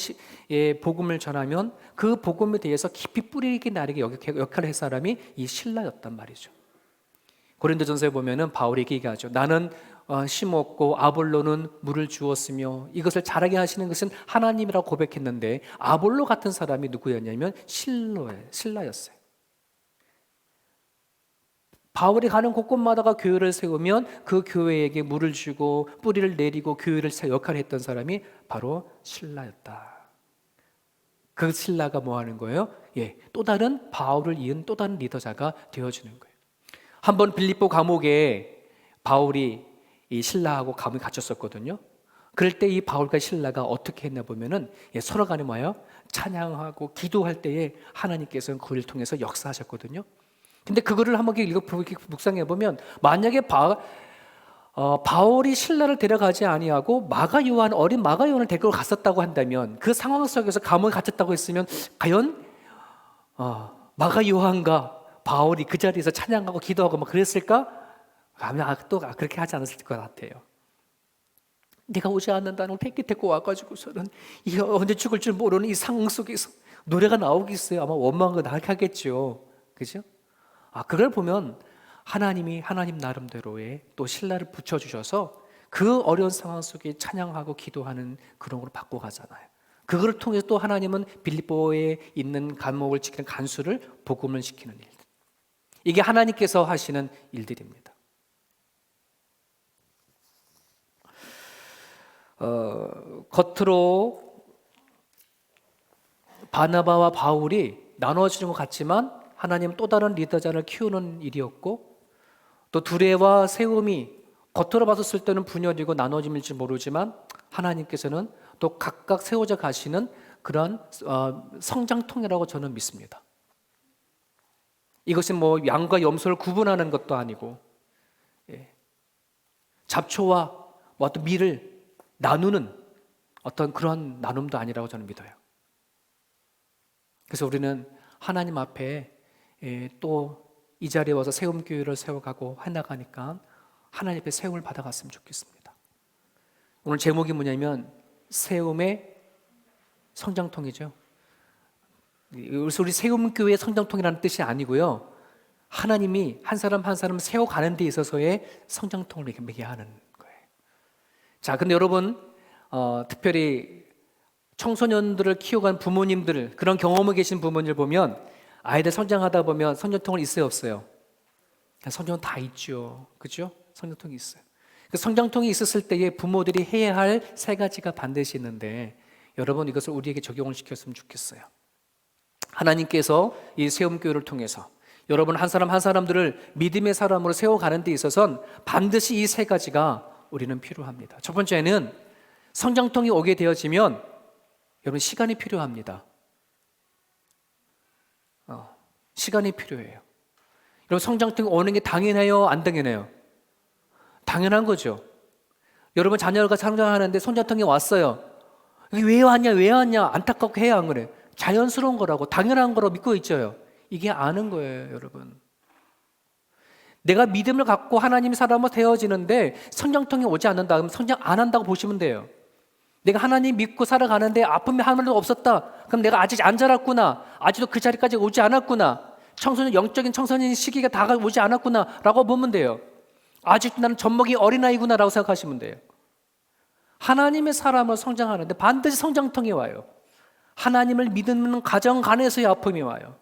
복음을 전하면 그 복음에 대해서 깊이 뿌리 있게 나르게 역할을 한 사람이 이 신라였단 말이죠. 고린도전서에 보면은 바울이 얘기하죠. 나는 심었고 아볼로는 물을 주었으며 이것을 자라게 하시는 것은 하나님이라고 고백했는데, 아볼로 같은 사람이 누구였냐면 신라였어요. 바울이 가는 곳곳마다가 교회를 세우면 그 교회에게 물을 주고 뿌리를 내리고 교회를 역할을 했던 사람이 바로 신라였다. 그 신라가 뭐 하는 거예요? 또 다른 바울을 이은 또 다른 리더자가 되어주는 거예요. 한번 빌립보 감옥에 바울이 이 신라하고 감옥에 갇혔었거든요. 그럴 때 이 바울과 신라가 어떻게 했나 보면은 서로 간에 뭐예요? 찬양하고 기도할 때에 하나님께서는 그를 통해서 역사하셨거든요. 근데 그거를 한번 묵상해 보면, 만약에 바울이 신라를 데려가지 아니하고 어린 마가 요한을 데리고 갔었다고 한다면, 그 상황 속에서 감옥에 갇혔다고 했으면 과연 마가 요한과 바울이 그 자리에서 찬양하고 기도하고 막 그랬을까? 아마 또 그렇게 하지 않았을 것 같아요. 내가 오지 않는다는 걸 데리고 와가지고서는 이 언제 죽을 줄 모르는 이 상황 속에서 노래가 나오겠어요? 아마 원망하고 나가겠죠. 그죠? 그걸 보면 하나님이 하나님 나름대로의 또 신라를 붙여주셔서 그 어려운 상황 속에 찬양하고 기도하는 그런 걸로 바꿔가잖아요. 그걸 통해서 또 하나님은 빌립보에 있는 감옥을 지키는 간수를 복음을 시키는 일. 이게 하나님께서 하시는 일들입니다. 겉으로 바나바와 바울이 나눠지는 것 같지만 하나님은 또 다른 리더자를 키우는 일이었고, 또 두레와 세움이 겉으로 봤을 때는 분열이고 나눠짐일지 모르지만 하나님께서는 또 각각 세워져 가시는 그런 성장통이라고 저는 믿습니다. 이것이 뭐 양과 염소를 구분하는 것도 아니고, 잡초와 어떤 밀을 나누는 어떤 그런 나눔도 아니라고 저는 믿어요. 그래서 우리는 하나님 앞에 또 이 자리에 와서 세움교회를 세워가고 해나가니까 하나님 앞에 세움을 받아갔으면 좋겠습니다. 오늘 제목이 뭐냐면 세움의 성장통이죠. 그래서 우리 세움교회의 성장통이라는 뜻이 아니고요, 하나님이 한 사람 한 사람 세워가는 데 있어서의 성장통을 이렇게 하는 거예요. 자, 근데 여러분 특별히 청소년들을 키워간 부모님들, 그런 경험을 계신 부모님들 보면 아이들 성장하다 보면 성장통은 있어요, 없어요? 성장통 다 있죠, 그죠? 성장통이 있어요. 그 성장통이 있었을 때에 부모들이 해야 할 세 가지가 반드시 있는데, 여러분 이것을 우리에게 적용을 시켰으면 좋겠어요. 하나님께서 이 세움교회를 통해서 여러분 한 사람 한 사람들을 믿음의 사람으로 세워가는 데 있어서는 반드시 이 세 가지가 우리는 필요합니다. 첫 번째는 성장통이 오게 되어지면 여러분 시간이 필요합니다. 시간이 필요해요. 여러분 성장통이 오는 게 당연해요, 안 당연해요? 당연한 거죠. 여러분 자녀가 성장하는데 성장통이 왔어요. 이게 왜 왔냐 안타깝고 해야 안 그래? 자연스러운 거라고, 당연한 거라고 믿고 있죠. 이게 아는 거예요, 여러분. 내가 믿음을 갖고 하나님의 사람으로 되어지는데 성장통이 오지 않는다 그러면 성장 안 한다고 보시면 돼요. 내가 하나님 믿고 살아가는데 아픔이 하나도 없었다, 그럼 내가 아직 안 자랐구나, 아직도 그 자리까지 오지 않았구나, 영적인 청소년 시기가 다 오지 않았구나 라고 보면 돼요. 아직도 나는 젖먹이 어린아이구나 라고 생각하시면 돼요. 하나님의 사람으로 성장하는데 반드시 성장통이 와요. 하나님을 믿는 가정 안에서의 아픔이 와요.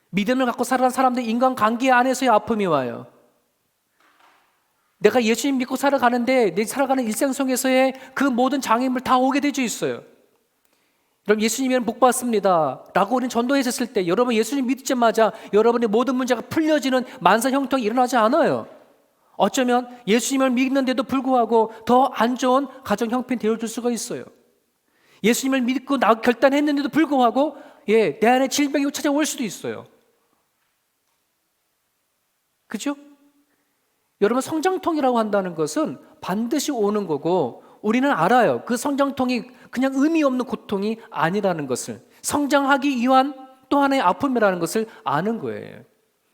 믿음을 갖고 살아가는 사람들 인간관계 안에서의 아픔이 와요. 내가 예수님 믿고 살아가는데 내 살아가는 일상 속에서의 그 모든 장애물 다 오게 되어 있어요. 여러분 예수님이면 복 받습니다 라고 우리는 전도했을 때 여러분 예수님 믿자마자 여러분의 모든 문제가 풀려지는 만사 형통이 일어나지 않아요. 어쩌면 예수님을 믿는데도 불구하고 더 안 좋은 가정 형편이 되어줄 수가 있어요. 예수님을 믿고 결단했는데도 불구하고 내 안에 질병이 찾아올 수도 있어요. 그죠? 여러분 성장통이라고 한다는 것은 반드시 오는 거고, 우리는 알아요. 그 성장통이 그냥 의미 없는 고통이 아니라는 것을, 성장하기 위한 또 하나의 아픔이라는 것을 아는 거예요.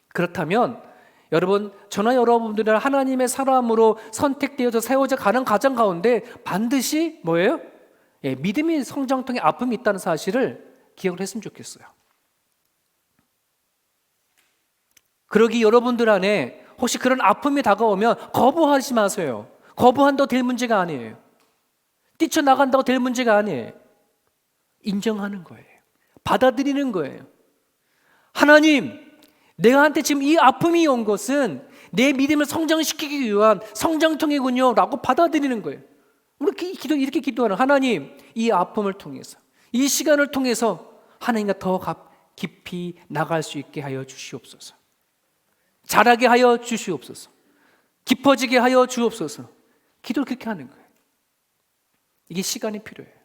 그렇다면 여러분, 저나 여러분들은 하나님의 사람으로 선택되어서 세워져 가는 가정 가운데 반드시 뭐예요? 믿음의 성장통에 아픔이 있다는 사실을 기억을 했으면 좋겠어요. 그러기 여러분들 안에 혹시 그런 아픔이 다가오면 거부하지 마세요. 거부한다고 될 문제가 아니에요. 뛰쳐나간다고 될 문제가 아니에요. 인정하는 거예요. 받아들이는 거예요. 하나님, 내가한테 지금 이 아픔이 온 것은 내 믿음을 성장시키기 위한 성장통이군요 라고 받아들이는 거예요. 우리 이렇게 기도하는, 하나님, 이 아픔을 통해서, 이 시간을 통해서 하나님과 더 깊이 나갈 수 있게 하여 주시옵소서. 자라게 하여 주시옵소서. 깊어지게 하여 주옵소서. 기도를 그렇게 하는 거예요. 이게 시간이 필요해요.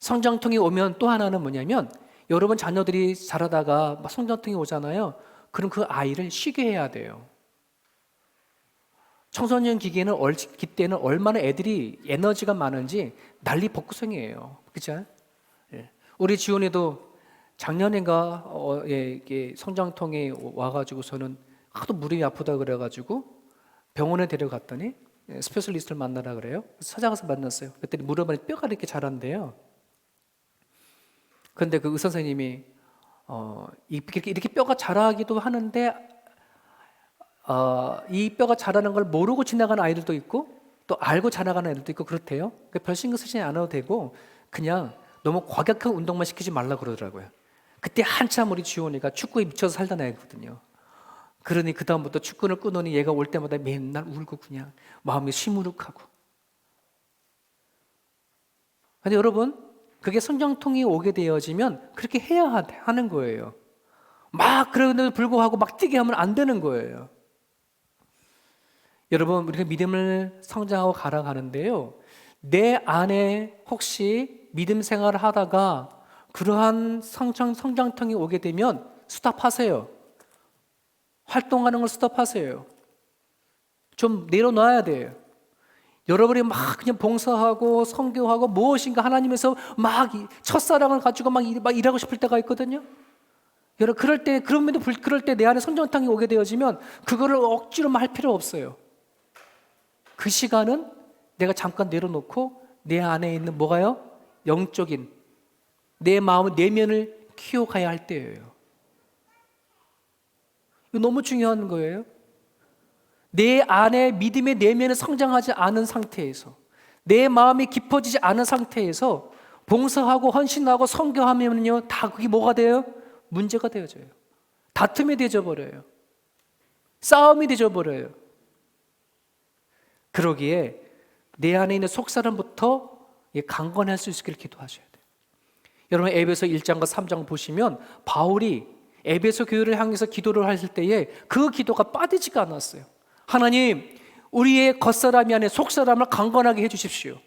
성장통이 오면 또 하나는 뭐냐면, 여러분 자녀들이 자라다가 막 성장통이 오잖아요. 그럼 그 아이를 쉬게 해야 돼요. 청소년 기때는 얼마나 애들이 에너지가 많은지 난리 복구성이에요. 그죠? 예. 우리 지원이도 작년인가 이게 성장통에 와가지고서는 하도 무릎이 아프다 그래가지고 병원에 데려갔더니 스페셜리스트를 만나라 그래요. 그래서 찾아가서 만났어요. 그랬더니 무릎 안에 뼈가 이렇게 자란대요. 그런데 그 의사 선생님이 이렇게 뼈가 자라기도 하는데 이 뼈가 자라는 걸 모르고 지나가는 아이들도 있고 또 알고 자라가는 애들도 있고 그렇대요. 별 신경 쓰지 않아도 되고 그냥 너무 과격한 운동만 시키지 말라 그러더라고요. 그때 한참 우리 지원이가 축구에 미쳐서 살던 애거든요. 그러니 그 다음부터 축구를 끊으니 얘가 올 때마다 맨날 울고 그냥 마음이 시무룩하고. 근데 여러분, 그게 성장통이 오게 되어지면 그렇게 해야 하는 거예요. 막 그런데도 불구하고 막 뛰게 하면 안 되는 거예요. 여러분, 우리가 믿음을 성장하고 가라가는데요, 내 안에 혹시 믿음 생활을 하다가 그러한 성장통이 오게 되면 스탑하세요. 활동하는 걸 스톱하세요. 좀 내려놔야 돼요. 여러분이 막 그냥 봉사하고 선교하고 무엇인가 하나님에서 막 첫사랑을 가지고 막 일하고 싶을 때가 있거든요. 여러분 그럴 때 내 안에 성장통이 오게 되어지면 그거를 억지로 할 필요 없어요. 그 시간은 내가 잠깐 내려놓고 내 안에 있는 뭐가요? 영적인 내 마음의 내면을 키워가야 할 때예요. 이거 너무 중요한 거예요. 내 안에 믿음의 내면이 성장하지 않은 상태에서 내 마음이 깊어지지 않은 상태에서 봉사하고 헌신하고 선교하면요 다 그게 뭐가 돼요? 문제가 되어져요. 다툼이 되어버려요. 싸움이 되어버려요. 그러기에 내 안에 있는 속사람부터 강건할 수 있기를 기도하셔야 돼요. 여러분 에베소 1장과 3장 보시면 바울이 에베소 교회를 향해서 기도를 하실 때에 그 기도가 빠지지가 않았어요. 하나님, 우리의 겉사람이 아닌 속사람을 강건하게 해주십시오.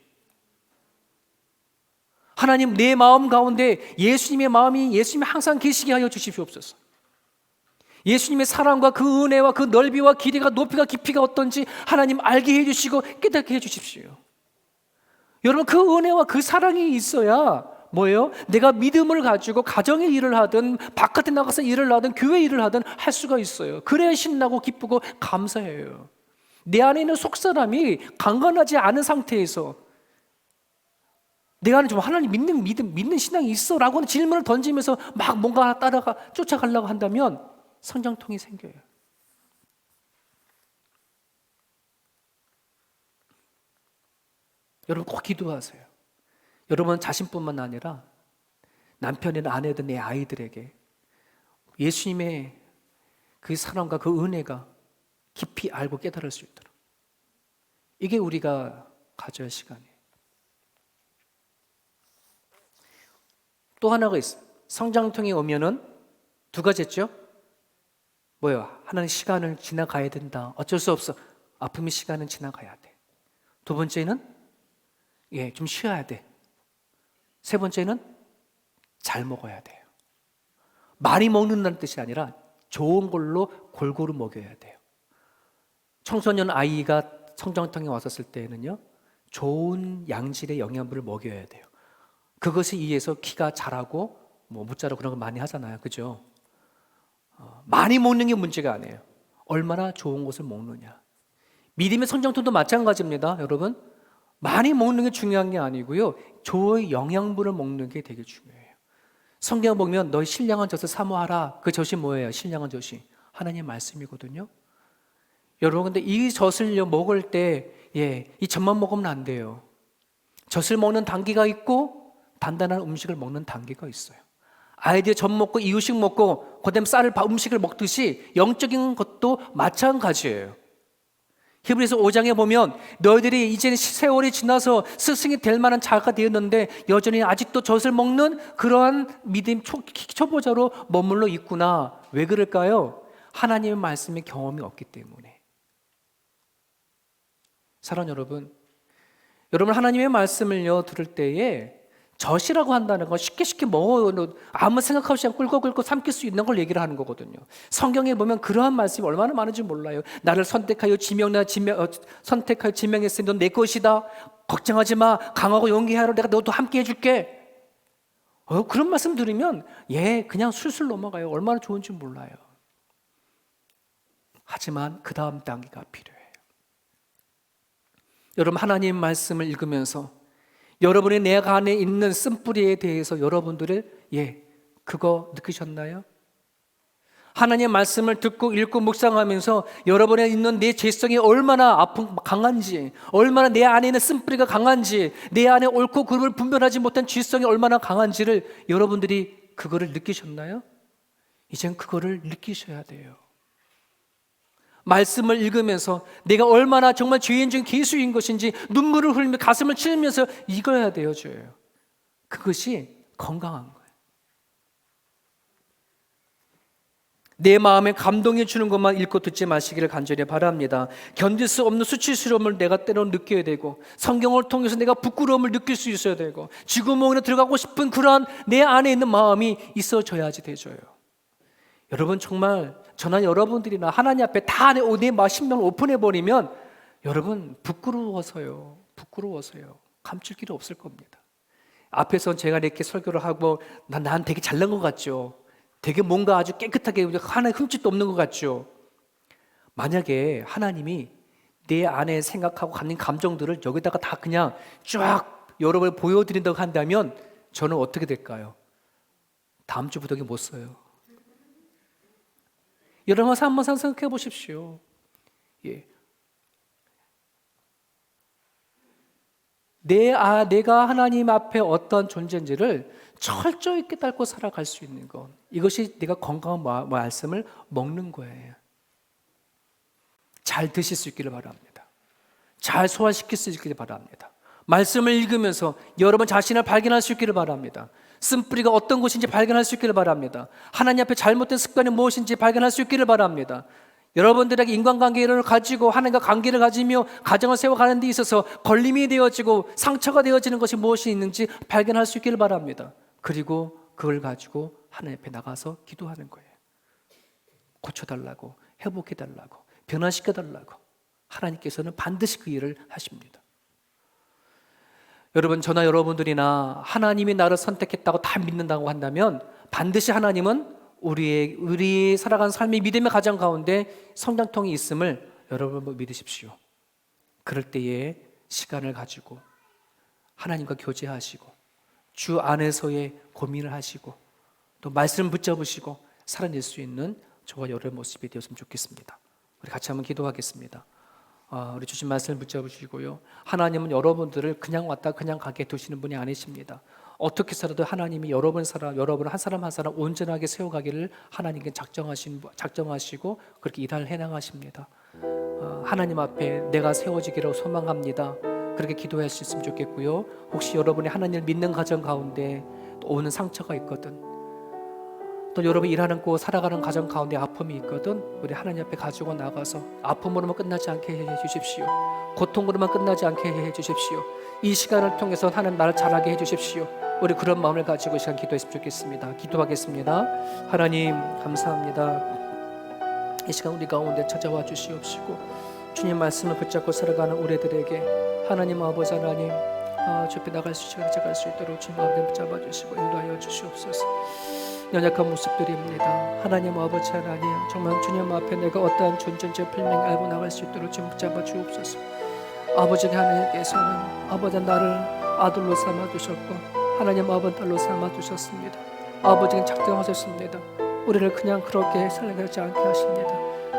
하나님, 내 마음 가운데 예수님의 마음이 예수님이 항상 계시게 하여 주십시옵소서. 예수님의 사랑과 그 은혜와 그 넓이와 길이가 높이가 깊이가 어떤지 하나님 알게 해주시고 깨닫게 해주십시오. 여러분 그 은혜와 그 사랑이 있어야 뭐예요? 내가 믿음을 가지고 가정의 일을 하든 바깥에 나가서 일을 하든 교회 일을 하든 할 수가 있어요. 그래야 신나고 기쁘고 감사해요. 내 안에 있는 속사람이 강건하지 않은 상태에서 내가 좀 하나님 믿는 신앙이 있어 라고 질문을 던지면서 막 뭔가 쫓아가려고 한다면 성장통이 생겨요. 여러분 꼭 기도하세요. 여러분 자신뿐만 아니라 남편이나 아내든 내 아이들에게 예수님의 그 사랑과 그 은혜가 깊이 알고 깨달을 수 있도록 이게 우리가 가져야 할 시간이에요. 또 하나가 있어요. 성장통이 오면은 두 가지 했죠? 뭐예요? 하나는 시간을 지나가야 된다. 어쩔 수 없어. 아픔의 시간은 지나가야 돼. 두 번째는 좀 쉬어야 돼. 세 번째는 잘 먹어야 돼요. 많이 먹는다는 뜻이 아니라 좋은 걸로 골고루 먹여야 돼요. 청소년 아이가 성장통에 왔었을 때는요, 좋은 양질의 영양분을 먹여야 돼요. 그것에 의해서 키가 자라고 못 자라고 그런 거 많이 하잖아요. 그죠? 많이 먹는 게 문제가 아니에요. 얼마나 좋은 것을 먹느냐. 믿음의 성장통도 마찬가지입니다. 여러분 많이 먹는 게 중요한 게 아니고요, 좋은 영양분을 먹는 게 되게 중요해요. 성경 보면 너희 신령한 젖을 사모하라. 그 젖이 뭐예요? 신령한 젖이 하나님의 말씀이거든요. 여러분 근데 이 젖을 먹을 때 이 젖만 먹으면 안 돼요. 젖을 먹는 단계가 있고 단단한 음식을 먹는 단계가 있어요. 아이들이 젖 먹고 이유식 먹고 그다음 음식을 먹듯이 영적인 것도 마찬가지예요. 히브리서 5장에 보면 너희들이 이제는 세월이 지나서 스승이 될 만한 자가 되었는데 여전히 아직도 젖을 먹는 그러한 믿음 초보자로 머물러 있구나. 왜 그럴까요? 하나님의 말씀의 경험이 없기 때문에. 사랑하는 여러분 하나님의 말씀을요 들을 때에 젖이라고 한다는 건 쉽게 먹어 아무 생각 없이 그냥 꿀꺽꿀꺽 삼킬 수 있는 걸 얘기를 하는 거거든요. 성경에 보면 그러한 말씀이 얼마나 많은지 몰라요. 나를 선택하여 지명했으니 넌 내 것이다. 걱정하지 마. 강하고 용기하라. 내가 너도 함께 해줄게. 그런 말씀 들으면 그냥 술술 넘어가요. 얼마나 좋은지 몰라요. 하지만 그 다음 단계가 필요해요. 여러분, 하나님 말씀을 읽으면서 여러분이 내 안에 있는 쓴뿌리에 대해서 여러분들을 그거 느끼셨나요? 하나님의 말씀을 듣고 읽고 묵상하면서 여러분에 있는 내 죄성이 얼마나 강한지, 얼마나 내 안에 있는 쓴뿌리가 강한지, 내 안에 옳고 그름을 분별하지 못한 죄성이 얼마나 강한지를 여러분들이 그거를 느끼셨나요? 이젠 그거를 느끼셔야 돼요. 말씀을 읽으면서 내가 얼마나 정말 죄인 중 괴수인 것인지 눈물을 흘리며 가슴을 치면서 읽어야 되어져요. 그것이 건강한 거예요. 내 마음에 감동이 주는 것만 읽고 듣지 마시기를 간절히 바랍니다. 견딜 수 없는 수치스러움을 내가 때로는 느껴야 되고, 성경을 통해서 내가 부끄러움을 느낄 수 있어야 되고, 쥐구멍에 들어가고 싶은 그러한 내 안에 있는 마음이 있어져야지 되져요. 여러분, 정말 저나 여러분들이나 하나님 앞에 다 내 신명을 오픈해버리면 여러분 부끄러워서요 감출 길이 없을 겁니다. 앞에서 제가 이렇게 설교를 하고 난 되게 잘난 것 같죠. 되게 뭔가 아주 깨끗하게 하나의 흠집도 없는 것 같죠. 만약에 하나님이 내 안에 생각하고 갖는 감정들을 여기다가 다 그냥 쫙 여러분을 보여드린다고 한다면 저는 어떻게 될까요? 다음 주부터 못 써요. 여러분 한번 생각해 보십시오. 내가 하나님 앞에 어떤 존재인지를 철저히 깨닫고 살아갈 수 있는 것, 이것이 내가 건강한 말씀을 먹는 거예요. 잘 드실 수 있기를 바랍니다. 잘 소화시킬 수 있기를 바랍니다. 말씀을 읽으면서 여러분 자신을 발견할 수 있기를 바랍니다. 쓴뿌리가 어떤 것인지 발견할 수 있기를 바랍니다. 하나님 앞에 잘못된 습관이 무엇인지 발견할 수 있기를 바랍니다. 여러분들에게 인간관계를 가지고 하나님과 관계를 가지며 가정을 세워가는 데 있어서 걸림이 되어지고 상처가 되어지는 것이 무엇이 있는지 발견할 수 있기를 바랍니다. 그리고 그걸 가지고 하나님 앞에 나가서 기도하는 거예요. 고쳐달라고, 회복해달라고, 변화시켜달라고. 하나님께서는 반드시 그 일을 하십니다. 여러분, 저나 여러분들이나 하나님이 나를 선택했다고 다 믿는다고 한다면 반드시 하나님은 우리 살아가는 삶의 믿음의 가정 가운데 성장통이 있음을 여러분 믿으십시오. 그럴 때에 시간을 가지고 하나님과 교제하시고 주 안에서의 고민을 하시고 또 말씀을 붙잡으시고 살아낼 수 있는 저와 여러분의 모습이 되었으면 좋겠습니다. 우리 같이 한번 기도하겠습니다. 우리 주신 말씀을 붙잡으시고요. 하나님은 여러분들을 그냥 왔다 그냥 가게 두시는 분이 아니십니다. 어떻게 해서라도 하나님이 여러분 한 사람 한 사람 온전하게 세워가기를 하나님께 작정하시고 그렇게 일을 해나가십니다. 하나님 앞에 내가 세워지기를 소망합니다. 그렇게 기도할 수 있으면 좋겠고요. 혹시 여러분이 하나님을 믿는 가정 가운데 오는 상처가 있거든, 또 여러분 일하는 곳 살아가는 가정 가운데 아픔이 있거든, 우리 하나님 앞에 가지고 나가서 아픔으로만 끝나지 않게 해주십시오. 고통으로만 끝나지 않게 해주십시오. 이 시간을 통해서 하나님 나를 잘하게 해주십시오. 우리 그런 마음을 가지고 이 시간 기도했으면 좋겠습니다. 기도하겠습니다. 하나님 감사합니다. 이 시간 우리 가운데 찾아와 주시옵시고 주님 말씀을 붙잡고 살아가는 우리들에게 하나님 아버지 하나님 좁혀 나갈 수 있도록 주님 아버지 붙잡아 주시고 인도하여 주시옵소서. 연약한 모습들입니다. 하나님 아버지 하나님, 정말 주님 앞에 내가 어떠한 존재인지 분명히 알고 나갈 수 있도록 좀 붙잡아 주옵소서. 아버지 하나님께서는 아버지 나를 아들로 삼아 주셨고 하나님 아버지 딸로 삼아 주셨습니다. 아버지는 작정하셨습니다. 우리를 그냥 그렇게 살아가지 않게 하십니다.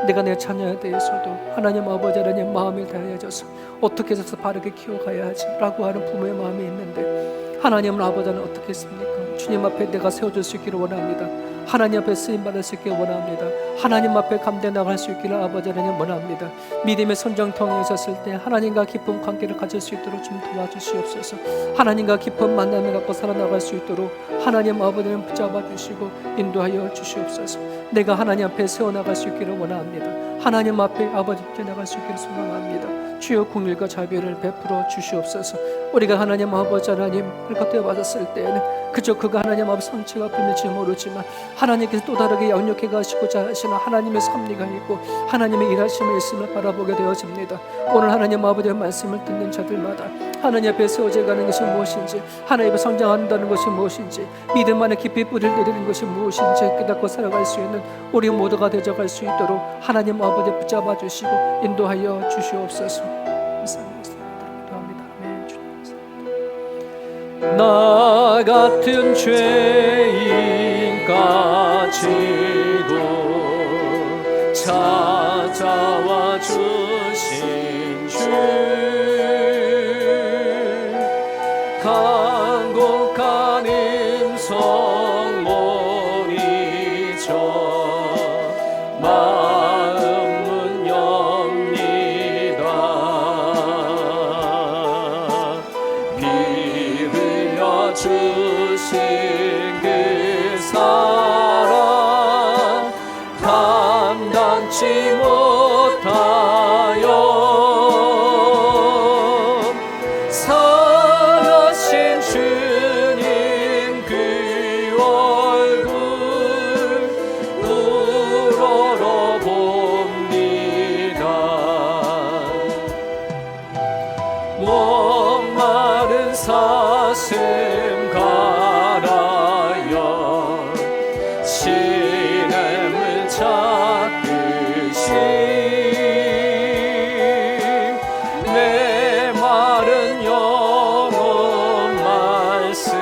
내가 내 자녀에 대해서도 하나님 아버지 하나님 마음이 다해져서 어떻게 해서 바르게 키워가야지 라고 하는 부모의 마음이 있는데 하나님은 아버지는 어떻게 했습니까? 주님 앞에 내가 세워줄 수 있기를 원합니다. 하나님 앞에 쓰임받을 수 있기를 원합니다. 하나님 앞에 감대 나갈 수 있기를 아버지 하나님 원합니다. 믿음의 선정통에 있었을 때 하나님과 깊은 관계를 가질 수 있도록 좀 도와주시옵소서. 하나님과 깊은 만남을 갖고 살아나갈 수 있도록 하나님 아버지는 붙잡아 주시고 인도하여 주시옵소서. 내가 하나님 앞에 세워나갈 수 있기를 원합니다. 하나님 앞에 아버지께 나갈 수 있기를 소망합니다. 주여 긍휼과 자비를 베풀어 주시옵소서. 우리가 하나님 아버지 하나님 겉에 맞았을 때는 그저 그가 하나님 아버지 상처가 아픈지 모르지만 하나님께서 또 다르게 양육해 가시고자 하시는 하나님의 섭리가 있고 하나님의 일하심의 있음을 바라보게 되어집니다. 오늘 하나님 아버지의 말씀을 듣는 자들마다 하나님 앞에 세워져 가는 것이 무엇인지, 하나님 앞에 성장한다는 것이 무엇인지, 믿음 안에 깊이 뿌리를 내리는 것이 무엇인지 깨닫고 살아갈 수 있는 우리 모두가 되어갈 수 있도록 하나님 아버지 붙잡아 주시고 인도하여 주시옵소서. 감사합니다. 아멘. 주님 나 같은 죄인 가지고 찾아와 주신 주, 간곡한 음성 모니쳐 마음은 엽니다. 비 흘려 주신 그 사랑 감당치 못하여 선하신 주님 그 얼굴 우러러봅니다. 목마른 사슴 갈아여 시냇물 찾듯이 내 마른 영혼 말씀을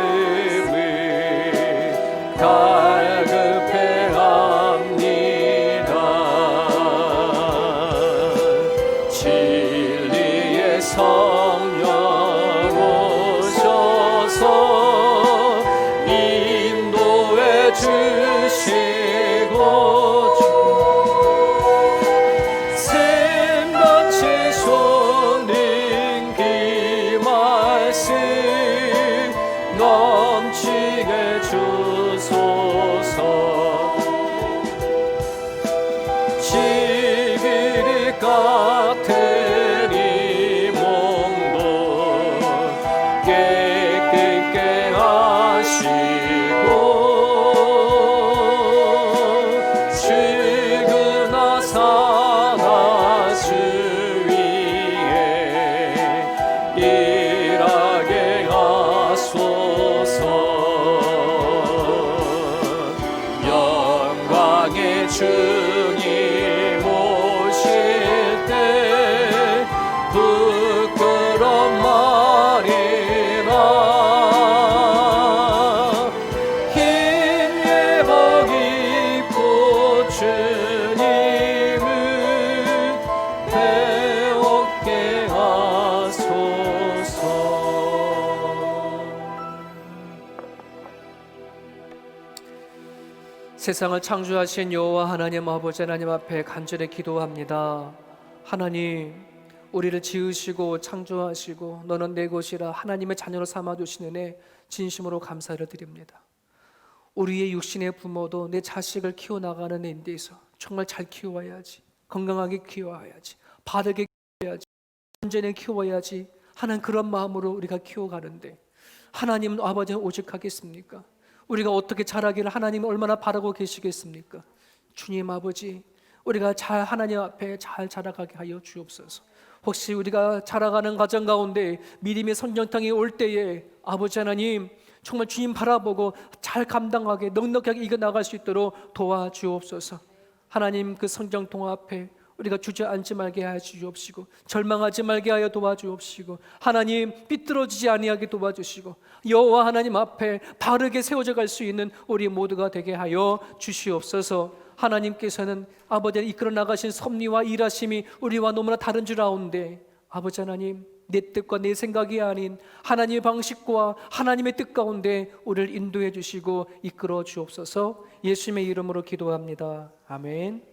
갈급해합니다. 진리의 성령 오셔서 인도해 주시고 샘같이 솟는 그 말씀 넘치게 주소서. 지그릇 같은 이 몸도 깨끗게 하시고 출근하사나 주 위에 일하게 하소서. 영광의 주님 오실 때 부끄러운 말이나 힘의 복 입고 주님을 배웠게 하소서. 세상을 창조하신 여호와 하나님 아버지 하나님 앞에 간절히 기도합니다. 하나님, 우리를 지으시고 창조하시고 너는 내 것이라 하나님의 자녀로 삼아주신 은혜 진심으로 감사를 드립니다. 우리의 육신의 부모도 내 자식을 키워나가는 인데서 정말 잘 키워야지, 건강하게 키워야지, 바르게 키워야지, 온전히 키워야지 하는 그런 마음으로 우리가 키워가는데 하나님은 아버지는 오직하겠습니까? 우리가 어떻게 자라기를 하나님은 얼마나 바라고 계시겠습니까? 주님 아버지, 우리가 잘 하나님 앞에 잘 자라가게 하여 주옵소서. 혹시 우리가 자라가는 과정 가운데 믿음의 성장통이 올 때에 아버지 하나님 정말 주님 바라보고 잘 감당하게 넉넉하게 이겨나갈 수 있도록 도와주옵소서. 하나님 그 성장통 앞에 우리가 주저앉지 말게 하여 주옵시고 절망하지 말게 하여 도와주옵시고 하나님 삐뚤어지지 아니하게 도와주시고 여호와 하나님 앞에 바르게 세워져 갈 수 있는 우리 모두가 되게 하여 주시옵소서. 하나님께서는 아버지를 이끌어 나가신 섭리와 일하심이 우리와 너무나 다른 줄 아오는데 아버지 하나님 내 뜻과 내 생각이 아닌 하나님의 방식과 하나님의 뜻 가운데 우리를 인도해 주시고 이끌어 주옵소서. 예수님의 이름으로 기도합니다. 아멘.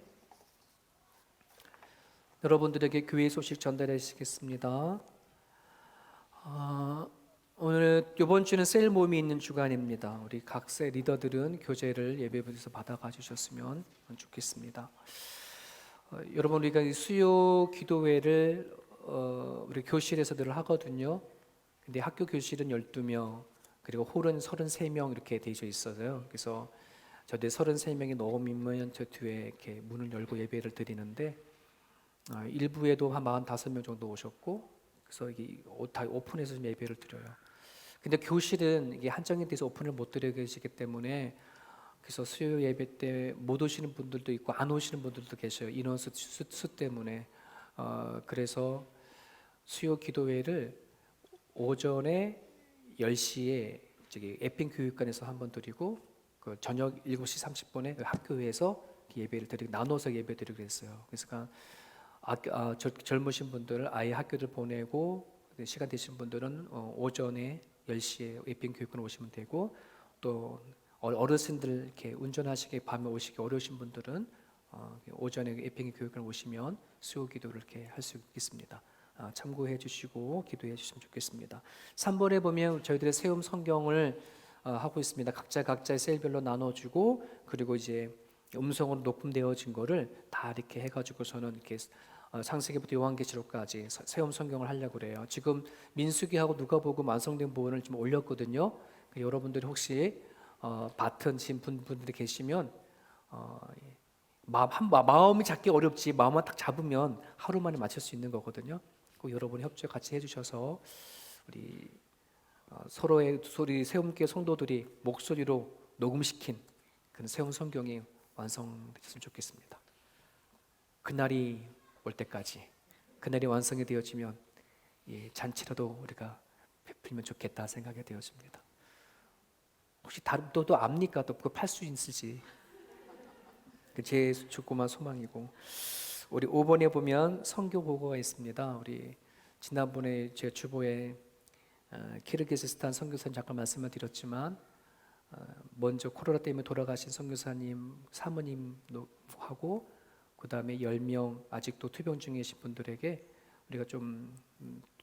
여러분들에게 교회 소식 전달해 주시겠습니다. 오늘 이번 주는 셀 모임이 있는 주간입니다. 우리 각 셀 리더들은 교제를 예배부에서 받아가 주셨으면 좋겠습니다. 여러분 우리가 수요 기도회를 우리 교실에서 늘 하거든요. 근데 학교 교실은 12명, 그리고 홀은 33명 이렇게 되어 있어서요. 그래서 저들 33명이 넘으면 저 뒤에 이렇게 문을 열고 예배를 드리는데 일부에도 한 45명 정도 오셨고, 그래서 이게 다 오픈해서 좀 예배를 드려요. 근데 교실은 이게 한정이 돼서 오픈을 못 드려 계시기 때문에, 그래서 수요 예배 때 못 오시는 분들도 있고 안 오시는 분들도 계셔요. 인원수 수 때문에. 그래서 수요 기도회를 오전에 10시에 저기 에핀 교육관에서 한번 드리고, 그 저녁 7시 30분에 학교에서 예배를 드리고 나눠서 예배 드리고 그랬어요. 그래서 젊으신 분들 아이 학교를 보내고 시간 되신 분들은 오전에 10시에 에핀 교육관 오시면 되고, 또 어르신들 이렇게 운전하시기 밤에 오시기 어려우신 분들은 오전에 에핑 교육을 오시면 수요 기도를 이렇게 할 수 있습니다. 참고해 주시고 기도해 주시면 좋겠습니다. 3번에 보면 저희들의 세움 성경을 하고 있습니다. 각자의 셀별로 나눠주고, 그리고 이제 음성으로 녹음되어진 거를 다 이렇게 해가지고서는 이렇게 창세기부터 요한계시록까지 세움 성경을 하려고 그래요. 지금 민수기하고 누가복음 완성된 부분을 좀 올렸거든요. 여러분들이 혹시 받으신 분들이 계시면 마음이 잡기 어렵지, 마음만 딱 잡으면 하루 만에 맞출 수 있는 거거든요. 꼭 여러분이 협조 같이 해주셔서 우리 서로의 소리 세움교회 성도들이 목소리로 녹음시킨 그런 세움 성경이 완성됐으면 좋겠습니다. 그날이 올 때까지, 그날이 완성이 되어지면 잔치라도 우리가 베풀면 좋겠다 생각이 되어집니다. 혹시 다른 또 압니까? 또 그거 팔 수 있을지. 제 조그만 소망이고. 우리 5번에 보면 선교 보고가 있습니다. 우리 지난번에 제 주보에 키르기스스탄 선교사님 잠깐 말씀을 드렸지만, 먼저 코로나 때문에 돌아가신 선교사님 사모님하고 그 다음에 10명 아직도 투병 중에 계신 분들에게 우리가 좀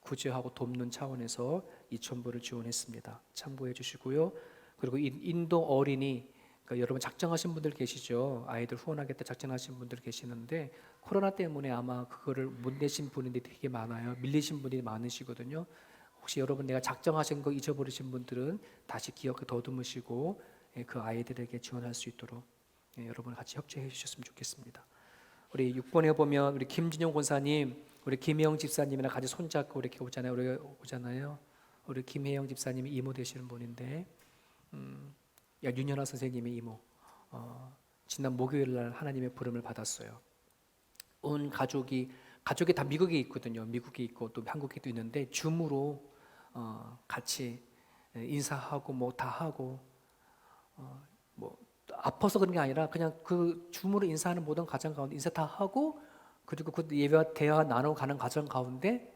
구제하고 돕는 차원에서 2,000불을 지원했습니다. 참고해 주시고요. 그리고 인도 어린이, 그러니까 여러분 작정하신 분들 계시죠. 아이들 후원하겠다 작정하신 분들 계시는데 코로나 때문에 아마 그거를 못 내신 분들이 되게 많아요. 밀리신 분이 많으시거든요. 혹시 여러분 내가 작정하신 거 잊어버리신 분들은 다시 기억에 더듬으시고 그 아이들에게 지원할 수 있도록 여러분 같이 협조해 주셨으면 좋겠습니다. 우리 6번에 보면 우리 김진용 권사님, 우리 김혜영 집사님이랑 같이 손잡고 이렇게 오잖아요. 우리 김혜영 집사님이 이모 되시는 분인데, 윤연아 선생님의 이모, 지난 목요일 날 하나님의 부름을 받았어요. 온 가족이 다 미국에 있거든요. 미국에 있고 또 한국에도 있는데 줌으로 같이 인사하고 뭐 다 하고, 뭐 아파서 그런 게 아니라 그냥 그 줌으로 인사하는 모든 가정 가운데 인사 다 하고, 그리고 그 예배와 대화 나누고 가는 가정 가운데,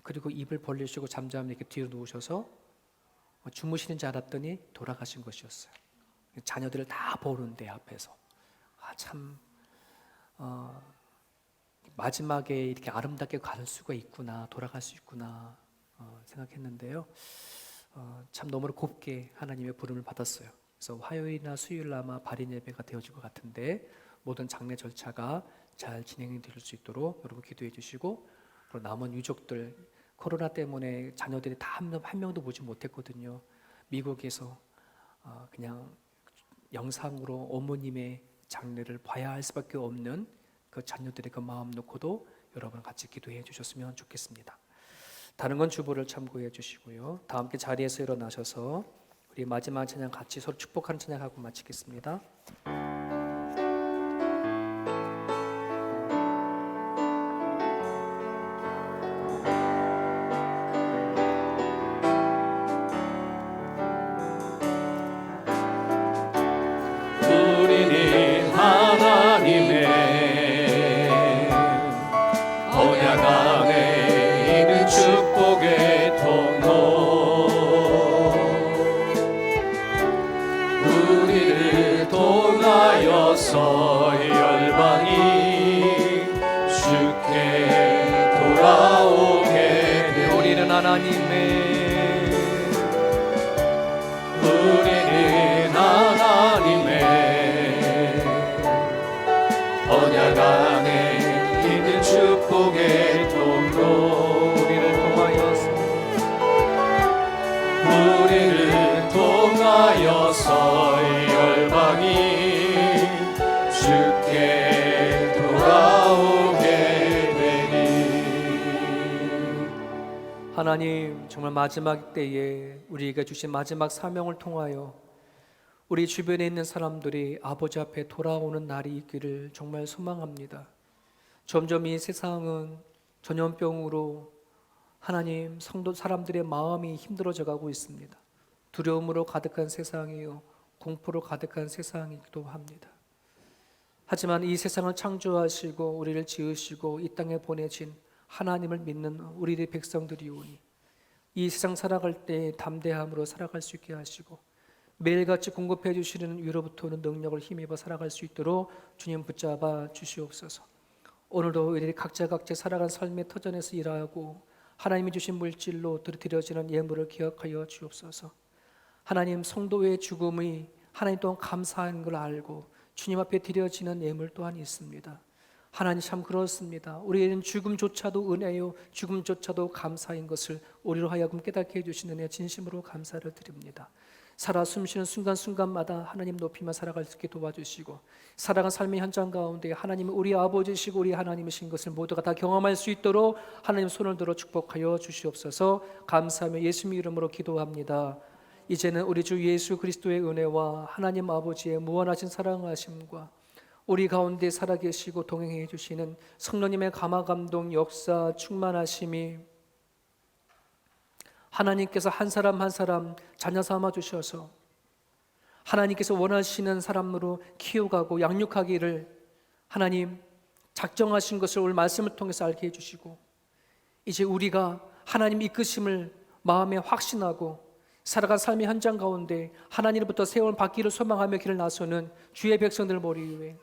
그리고 입을 벌리시고 잠잠히 이렇게 뒤로 누우셔서 주무시는 줄 알았더니 돌아가신 것이었어요. 자녀들을 다 보는데 앞에서 참 마지막에 이렇게 아름답게 갈 수가 있구나, 돌아갈 수 있구나 생각했는데요. 참 너무 곱게 하나님의 부름을 받았어요. 그래서 화요일이나 수요일 아마 발인 예배가 되어질 것 같은데 모든 장례 절차가 잘 진행이 될 수 있도록 여러분 기도해 주시고, 그리고 남은 유족들 코로나 때문에 자녀들이 다 한 명도 보지 못했거든요. 미국에서 그냥 영상으로 어머님의 장례를 봐야 할 수밖에 없는 그 자녀들의 그 마음 놓고도 여러분 같이 기도해 주셨으면 좋겠습니다. 다른 건 주보를 참고해 주시고요. 다 함께 자리에서 일어나셔서 우리 마지막 찬양 같이 서로 축복하는 찬양하고 마치겠습니다. 우리는 하나님의 언약 안에 있는 축복의 통로, 우리를 통하여서 열방이 주께 돌아오게 돼. 우리는 하나님의 언약 안에 있는 축복의 통로, 하나님, 정말 마지막 때에 우리에게 주신 마지막 사명을 통하여 우리 주변에 있는 사람들이 아버지 앞에 돌아오는 날이 있기를 정말 소망합니다. 점점 이 세상은 전염병으로 하나님 성도 사람들의 마음이 힘들어져 가고 있습니다. 두려움으로 가득한 세상이요, 공포로 가득한 세상이기도 합니다. 하지만 이 세상을 창조하시고 우리를 지으시고 이 땅에 보내신 하나님을 믿는 우리의 백성들이오니 이 세상 살아갈 때 담대함으로 살아갈 수 있게 하시고 매일같이 공급해 주시는 위로부터 오는 능력을 힘입어 살아갈 수 있도록 주님 붙잡아 주시옵소서. 오늘도 우리 각자 살아간 삶의 터전에서 일하고 하나님이 주신 물질로 드려지는 예물을 기억하여 주옵소서. 하나님, 성도의 죽음이 하나님 또한 감사한 걸 알고 주님 앞에 드려지는 예물 또한 있습니다. 하나님, 참 그렇습니다. 우리에게는 죽음조차도 은혜요, 죽음조차도 감사인 것을 우리로 하여금 깨닫게 해주시는 은혜 진심으로 감사를 드립니다. 살아 숨쉬는 순간순간마다 하나님 높이며 살아갈 수 있게 도와주시고 살아간 삶의 현장 가운데 하나님이 우리 아버지시고 우리 하나님이신 것을 모두가 다 경험할 수 있도록 하나님 손을 들어 축복하여 주시옵소서. 감사하며 예수님의 이름으로 기도합니다. 이제는 우리 주 예수 그리스도의 은혜와 하나님 아버지의 무한하신 사랑하심과 우리 가운데 살아계시고 동행해 주시는 성령님의 감화감동 역사 충만하심이 하나님께서 한 사람 한 사람 자녀 삼아 주셔서 하나님께서 원하시는 사람으로 키워가고 양육하기를 하나님 작정하신 것을 오늘 말씀을 통해서 알게 해주시고 이제 우리가 하나님 이끄심을 마음에 확신하고 살아간 삶의 현장 가운데 하나님으로부터 세월 받기를 소망하며 길을 나서는 주의 백성들 머리 위에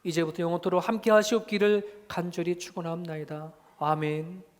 이제부터 영원토록 함께 하시옵기를 간절히 축원합나이다. 아멘.